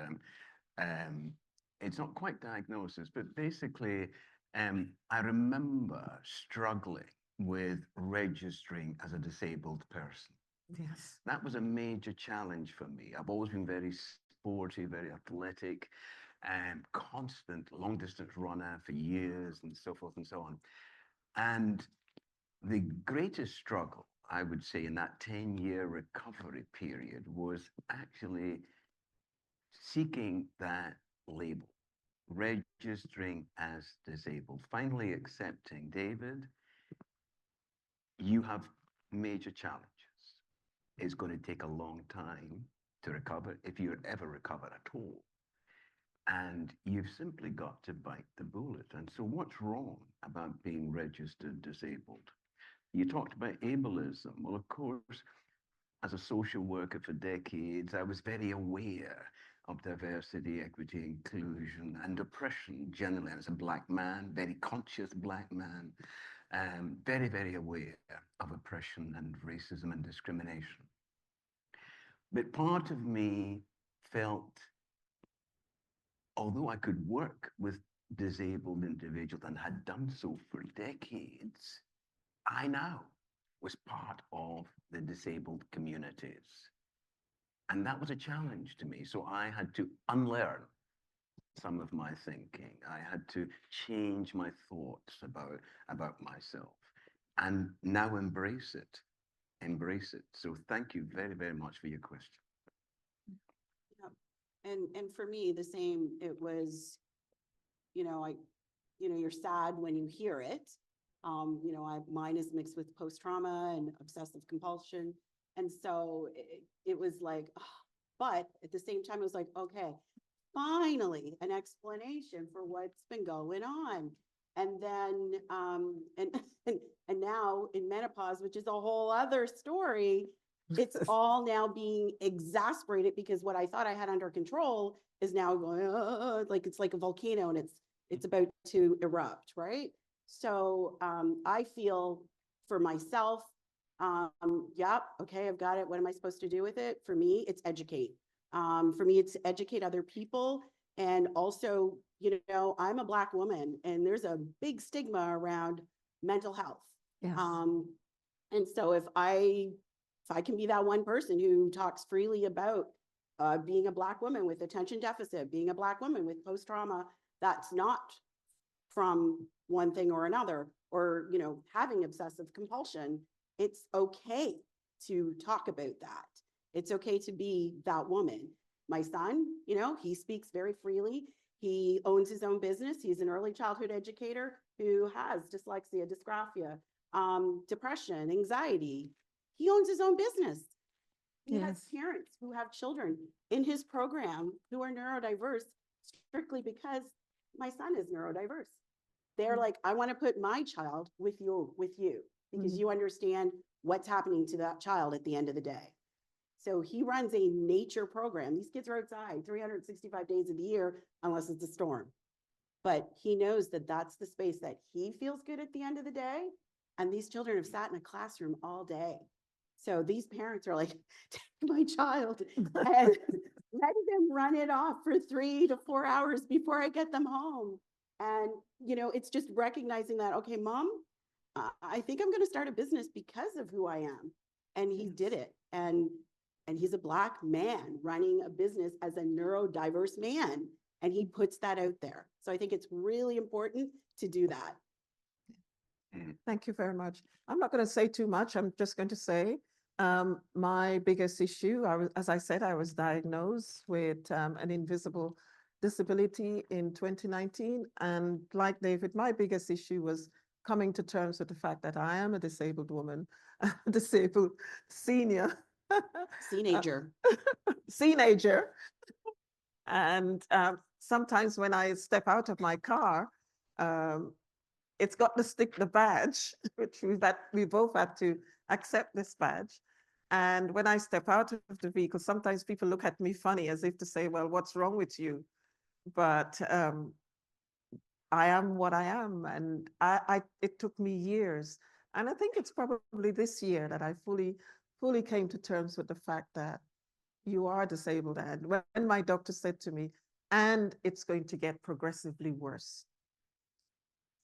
it's not quite diagnosis, but basically, I remember struggling with registering as a disabled person. Yes. That was a major challenge for me. I've always been very sporty, very athletic, constant long distance runner for years and so forth and so on. And the greatest struggle, I would say, in that 10-year recovery period was actually seeking that label, registering as disabled, finally accepting, David, you have major challenges. It's going to take a long time to recover, if you ever recover at all. And you've simply got to bite the bullet. And so what's wrong about being registered disabled? You talked about ableism. Well, of course, as a social worker for decades, I was very aware of diversity, equity, inclusion, and oppression generally. And as a Black man, very conscious Black man, very, very aware of oppression and racism and discrimination. But part of me felt, although I could work with disabled individuals and had done so for decades, I now was part of the disabled communities. And that was a challenge to me. So I had to unlearn some of my thinking. I had to change my thoughts about myself and now embrace it. Embrace it. So thank you very, very much for your question. And for me, the same, it was, you're sad when you hear it. Mine is mixed with post-trauma and obsessive compulsion. And so it was like, but at the same time, it was like, okay, finally an explanation for what's been going on. And then, and now in menopause, which is a whole other story, it's all now being exasperated because what I thought I had under control is now going, like it's like a volcano and it's about to erupt, right? So I feel for myself, yep, okay, I've got it. What am I supposed to do with it? For me, it's educate. For me, it's educate other people. And also, I'm a Black woman and there's a big stigma around mental health. Yes. And so if I can be that one person who talks freely about being a Black woman with attention deficit, being a Black woman with post-trauma, that's not from one thing or another, or, having obsessive compulsion, it's okay to talk about that. It's okay to be that woman. My son, he speaks very freely. He owns his own business. He's an early childhood educator who has dyslexia, dysgraphia, depression, anxiety. He owns his own business. He has parents who have children in his program who are neurodiverse strictly because my son is neurodiverse. They're like, I want to put my child with you because you understand what's happening to that child at the end of the day. So he runs a nature program. These kids are outside 365 days of the year, unless it's a storm. But he knows that that's the space that he feels good at the end of the day. And these children have sat in a classroom all day. So these parents are like, take my child and let them run it off for 3 to 4 hours before I get them home. And, it's just recognizing that, okay, Mom, I think I'm going to start a business because of who I am. And he did it. And he's a Black man running a business as a neurodiverse man. And he puts that out there. So I think it's really important to do that. Thank you very much. I'm not going to say too much. I'm just going to say my biggest issue, as I said, I was diagnosed with an invisible disability in 2019. And like David, my biggest issue was coming to terms with the fact that I am a disabled woman, a disabled senior. Teenager. Teenager. And sometimes when I step out of my car, it's got the badge, which we both had to accept this badge. And when I step out of the vehicle, sometimes people look at me funny as if to say, well, what's wrong with you? But I am what I am. And it took me years. And I think it's probably this year that I fully came to terms with the fact that you are disabled. And when my doctor said to me, and it's going to get progressively worse.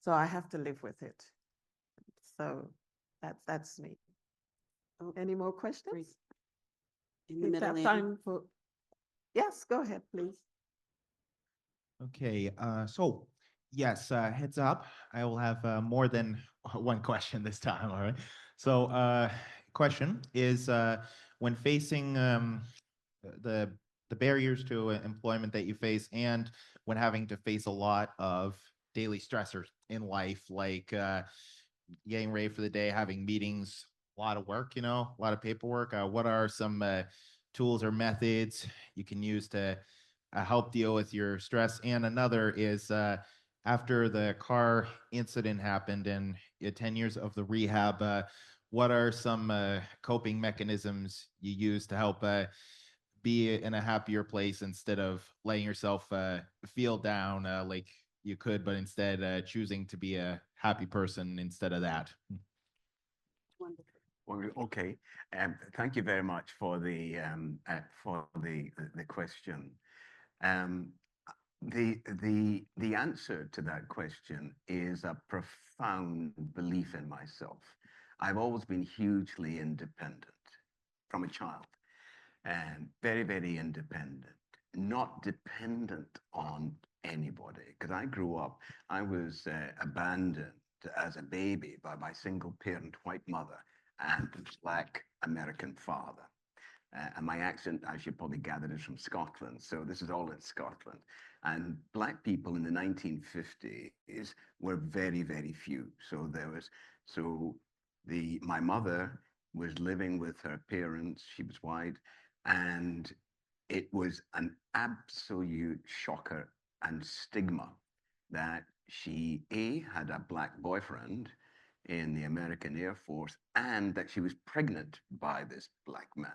So I have to live with it. So that's me. Oh, any more questions? In the We middle, have Andy. time for, yes, go ahead, please. Okay, so yes, heads up, I will have more than one question this time, all right? So question is, when facing the the barriers to employment that you face, and when having to face a lot of daily stressors in life, like getting ready for the day, having meetings, a lot of work, a lot of paperwork. What are some tools or methods you can use to help deal with your stress? And another is after the car incident happened and 10 years of the rehab, what are some coping mechanisms you use to help be in a happier place instead of letting yourself feel down like you could, but instead choosing to be a happy person instead of that? Wonderful. Well, okay. Thank you very much for the question. The answer to that question is a profound belief in myself. I've always been hugely independent from a child, and very, very independent, not dependent on anybody. Because I grew up, I was abandoned as a baby by my single parent white mother and Black American father. And my accent, as you probably gathered, is from Scotland. So this is all in Scotland. And Black people in the 1950s were very, very few. So my mother was living with her parents. She was white. And it was an absolute shocker and stigma that she, A, had a Black boyfriend in the American Air Force, and that she was pregnant by this Black man.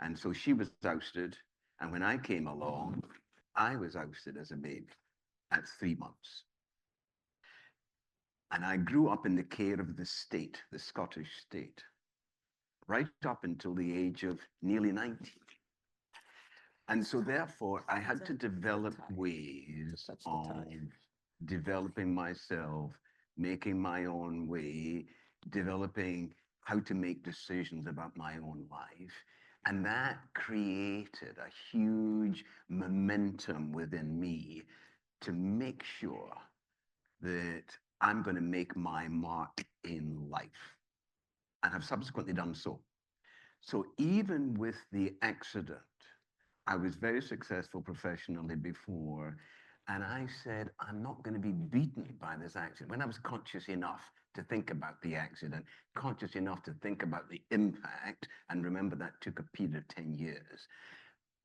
And so she was ousted. And when I came along, I was ousted as a baby at 3 months. And I grew up in the care of the state, the Scottish state, right up until the age of nearly 90. And so therefore, I had to develop ways of developing myself, making my own way, developing how to make decisions about my own life. And that created a huge momentum within me to make sure that I'm going to make my mark in life, and have subsequently done so. So even with the accident, I was very successful professionally before, and I said, I'm not going to be beaten by this accident. When I was conscious enough to think about the accident, conscious enough to think about the impact, and remember that took a period of 10 years,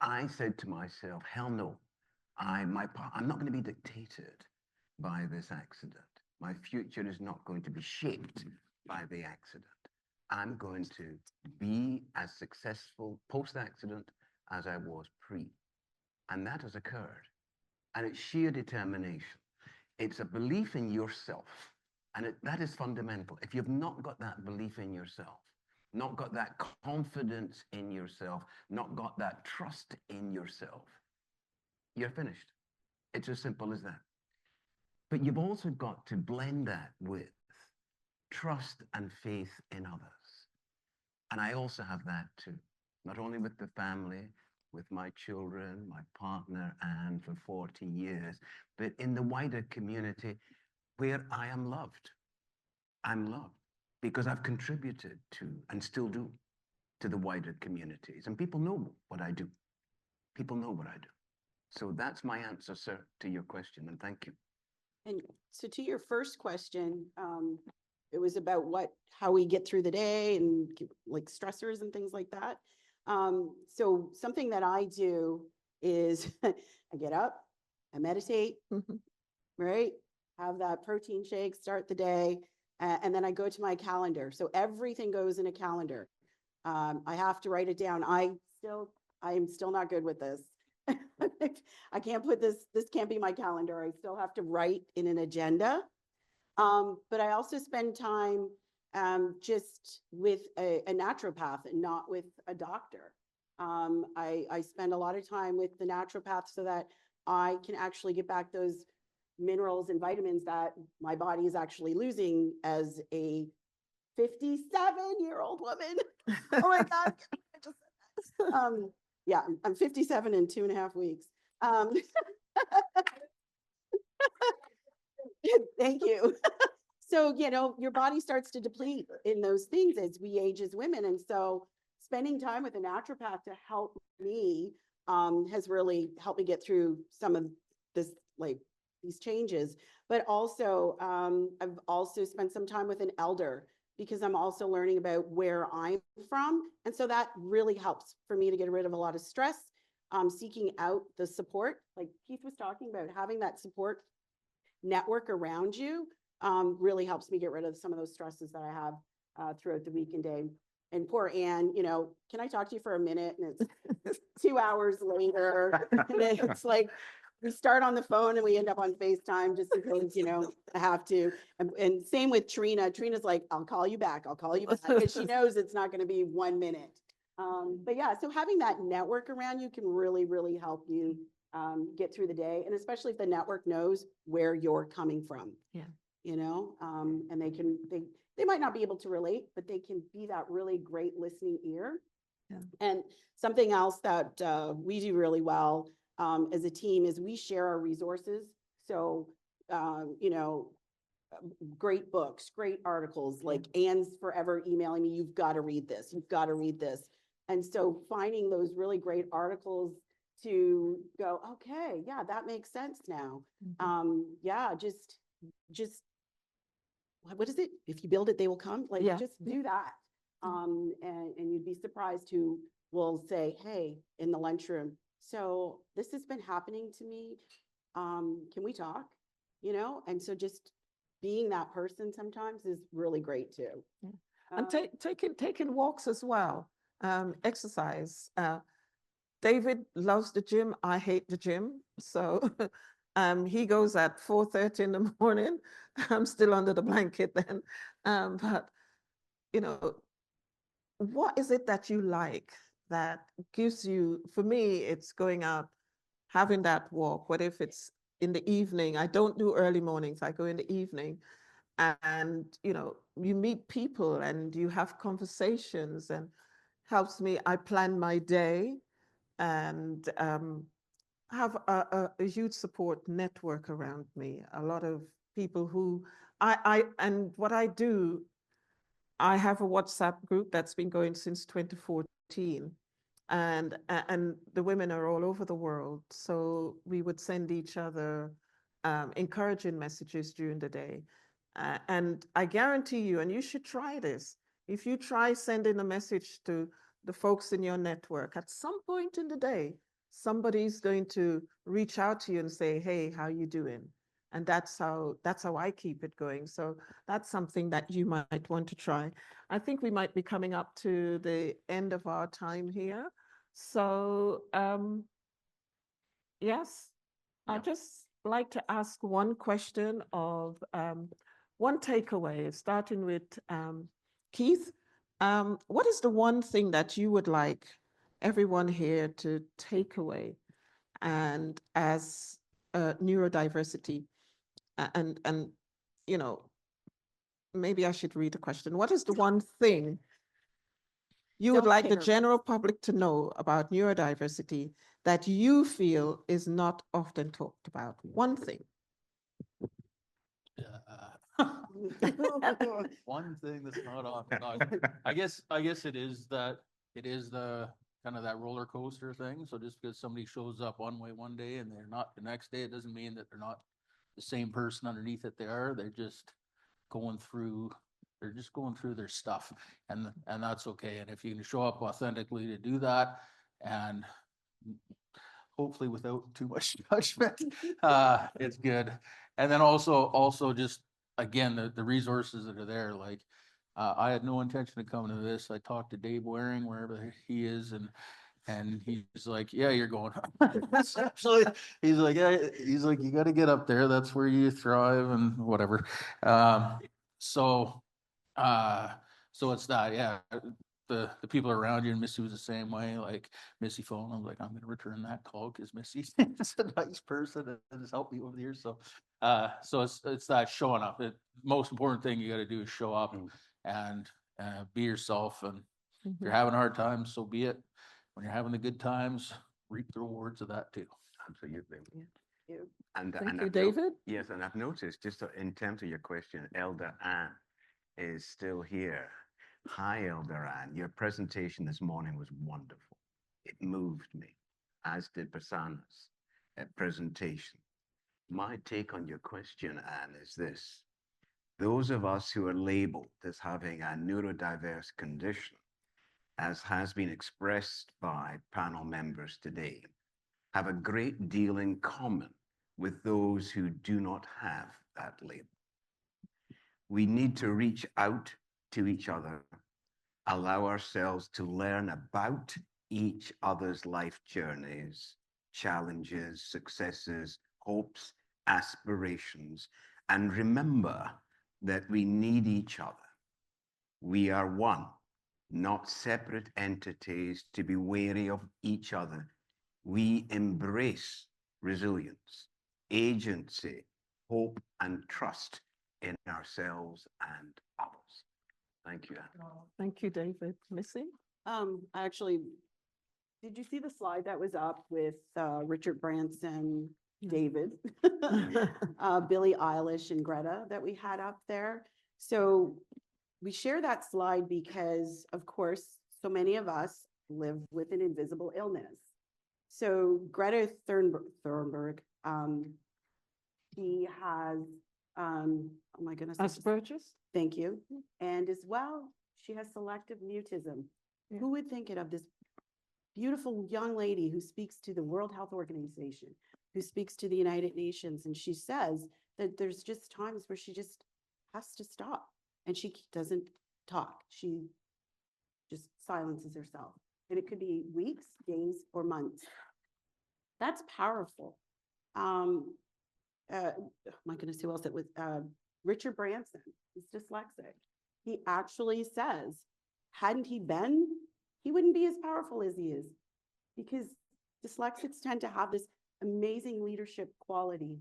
I said to myself, hell no, I'm not going to be dictated by this accident. My future is not going to be shaped by the accident. I'm going to be as successful post-accident as I was pre. And that has occurred. And it's sheer determination. It's a belief in yourself. And that is fundamental. If you've not got that belief in yourself, not got that confidence in yourself, not got that trust in yourself, you're finished. It's as simple as that. But you've also got to blend that with trust and faith in others. And I also have that too, not only with the family, with my children, my partner, and for 40 years, but in the wider community where I am loved. I'm loved because I've contributed to, and still do, to the wider communities. And people know what I do. People know what I do. So that's my answer, sir, to your question, and thank you. And so to your first question, it was about how we get through the day and like stressors and things like that. So something that I do is I get up, I meditate, right? Have that protein shake, start the day, and then I go to my calendar. So everything goes in a calendar. I have to write it down. I am still not good with this. I can't put this can't be my calendar. I still have to write in an agenda. But I also spend time just with a naturopath and not with a doctor. I spend a lot of time with the naturopath so that I can actually get back those minerals and vitamins that my body is actually losing as a 57-year-old woman. Oh my God. I just said that. Yeah, I'm 57 in 2.5 weeks. Thank you. So, your body starts to deplete in those things as we age as women. And so spending time with a naturopath to help me has really helped me get through some of this, like these changes. But also, I've also spent some time with an elder because I'm also learning about where I'm from. And so that really helps for me to get rid of a lot of stress, seeking out the support, like Keith was talking about, having that support network around you really helps me get rid of some of those stresses that I have throughout the week and day. And poor Anne, you know, can I talk to you for a minute? And it's 2 hours later, and it's like we start on the phone and we end up on FaceTime just because, you know, I have to. And same with Trina. Trina's like, I'll call you back. I'll call you back. Because she knows it's not going to be 1 minute. But yeah, so having that network around you can really, really help you get through the day. And especially if the network knows where you're coming from. Yeah. You know, and they might not be able to relate, but they can be that really great listening ear. Yeah. And something else that we do really well as a team is we share our resources. So, you know, great books, great articles, like Anne's forever emailing me, you've got to read this, you've got to read this. And so finding those really great articles to go, okay, yeah, that makes sense now. Yeah, just what is it? If you build it, they will come. Like, just do that. And you'd be surprised who will say, hey, in the lunchroom, so this has been happening to me. Can we talk? You know, and so just being that person sometimes is really great too. And taking walks as well, exercise. David loves the gym. I hate the gym. So he goes at 4:30 in the morning. I'm still under the blanket then. But, you know, what is it that you like that gives you, for me, it's going out, having that walk, what if it's in the evening? I don't do early mornings, I go in the evening. And, you know, you meet people and you have conversations and helps me. I plan my day and have a huge support network around me. A lot of people who and what I do, I have a WhatsApp group that's been going since 2014. And the women are all over the world. So we would send each other encouraging messages during the day. And I guarantee you, and you should try this, if you try sending a message to the folks in your network, at some point in the day, somebody's going to reach out to you and say, hey, how you doing? And that's how I keep it going. So that's something that you might want to try. I think we might be coming up to the end of our time here. So yes, I'd just like to ask one question of one takeaway, starting with Keith. What is the one thing that you would like everyone here to take away and as neurodiversity? And you know, maybe I should read the question. What is the one thing you would Don't like the care. general public to know about neurodiversity that you feel is not often talked about? One thing. One thing that's not often talked. I guess it is the kind of that roller coaster thing. So just because somebody shows up one way one day and they're not the next day, it doesn't mean that they're not the same person underneath it. They're just going through their stuff, and that's okay. And if you can show up authentically to do that, and hopefully without too much judgment, it's good. And then also just again the resources that are there. Like I had no intention of coming to this. I talked to Dave Waring wherever he is, and he's like, yeah, you're going. Essentially, he's like, yeah, you got to get up there. That's where you thrive and whatever. So it's that, yeah. The people around you, and Missy was the same way. Like Missy phoned, I was like, I'm going to return that call because Missy is a nice person and has helped me over the years. So it's that showing up. The most important thing you got to do is show up and be yourself. And if you're having a hard time, so be it. When you're having the good times, reap the rewards of that too. Absolutely. Yeah. And Thank you, I've David. yes, and I've noticed just in terms of your question, Elder Anne is still here. Hi, Elder Anne. Your presentation this morning was wonderful. It moved me. as did Prasanna's presentation. My take on your question, Anne, is this. Those of us who are labeled as having a neurodiverse condition, as has been expressed by panel members today, have a great deal in common with those who do not have that label. We need to reach out to each other, allow ourselves to learn about each other's life journeys, challenges, successes, hopes, aspirations, and remember that we need each other. We are one, not separate entities to be wary of each other. We embrace resilience, agency, hope, and trust in ourselves and others. Thank you, Anne. Thank you, David. Missy? Actually, did you see the slide that was up with Richard Branson, David, Billie Eilish, and Greta that we had up there? So we share that slide because, of course, so many of us live with an invisible illness. So Greta Thunberg, he has, oh my goodness. Asperger's? Thank you. And as well, she has selective mutism. Yeah. Who would think it of this beautiful young lady who speaks to the World Health Organization, who speaks to the United Nations, and she says that there's just times where she just has to stop and she doesn't talk. She just silences herself. And it could be weeks, days, or months. That's powerful. My goodness, who else it was? Richard Branson is dyslexic. He actually says, hadn't he been, he wouldn't be as powerful as he is, because dyslexics tend to have this amazing leadership quality,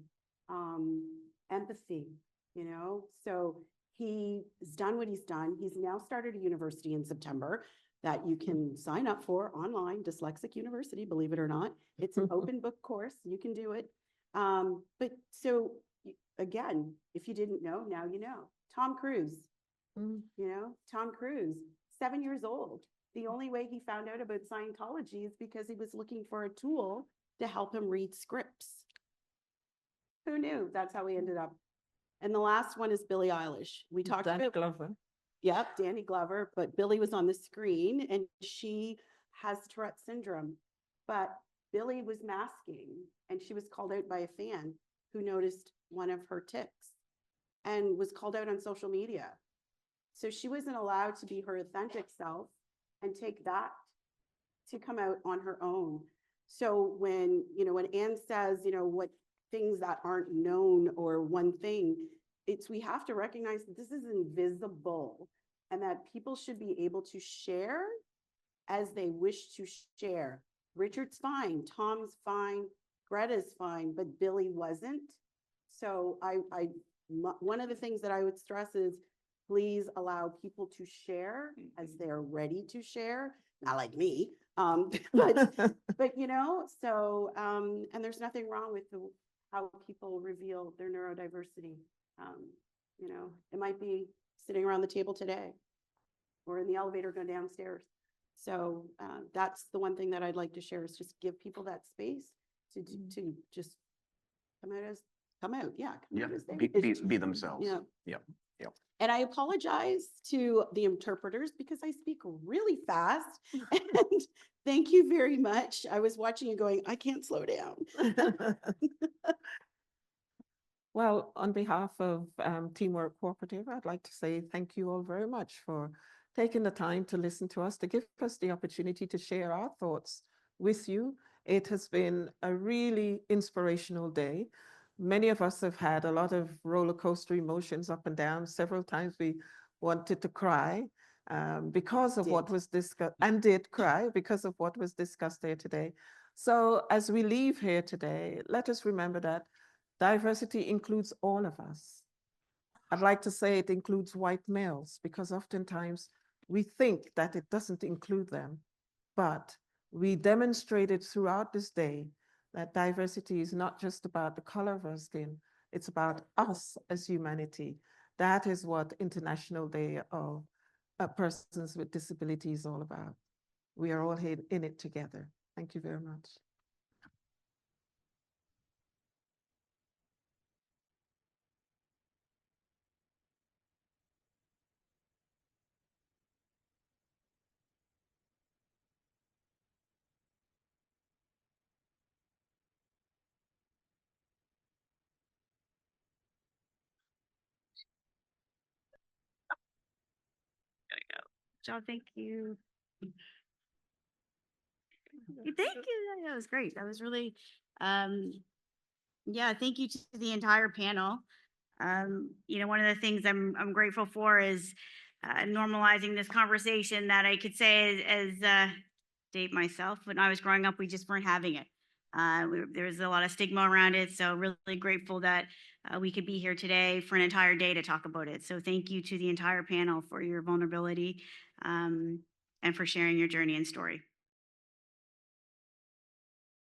empathy, you know? So he has done what he's done. He's now started a university in September that you can sign up for online, Dyslexic University, believe it or not. It's an open book course. You can do it. But so again, if you didn't know, now you know. Tom Cruise, you know, Tom Cruise, 7 years old. The only way he found out about Scientology is because he was looking for a tool to help him read scripts. Who knew? That's how we ended up. And the last one is Billie Eilish. We talked Danny about, Glover. yep, Danny Glover, but Billie was on the screen and she has Tourette syndrome. But Billie was masking and she was called out by a fan who noticed one of her tics and was called out on social media. So she wasn't allowed to be her authentic self and take that to come out on her own. So when, you know, when Anne says, you know, what things that aren't known or one thing, it's, we have to recognize that this is invisible and that people should be able to share as they wish to share. Richard's fine, Tom's fine, Greta's fine, but Billie wasn't. So one of the things that I would stress is please allow people to share as they're ready to share, not like me, but you know, so, and there's nothing wrong with how people reveal their neurodiversity. You know, it might be sitting around the table today or in the elevator going downstairs. So that's the one thing that I'd like to share is just give people that space to just come out, yeah. Yeah, as they be themselves. Yeah. Yep. Yep. And I apologize to the interpreters because I speak really fast. And thank you very much. I was watching you going, I can't slow down. Well, on behalf of Teamwork Cooperative, I'd like to say thank you all very much for taking the time to listen to us, to give us the opportunity to share our thoughts with you. It has been a really inspirational day. Many of us have had a lot of roller coaster emotions up and down. Several times we wanted to cry because of what was discussed, and did cry because of what was discussed there today. So as we leave here today, let us remember that diversity includes all of us. I'd like to say it includes white males because oftentimes we think that it doesn't include them, but we demonstrated throughout this day that diversity is not just about the color of our skin, it's about us as humanity. That is what International Day of Persons with Disabilities is all about. We are all in it together. Thank you very much. job. Thank you. Thank you. That was great. That was really, yeah, thank you to the entire panel. One of the things I'm grateful for is normalizing this conversation that I could say as date myself, when I was growing up, we just weren't having it. There was a lot of stigma around it. So really grateful that we could be here today for an entire day to talk about it. So thank you to the entire panel for your vulnerability and for sharing your journey and story.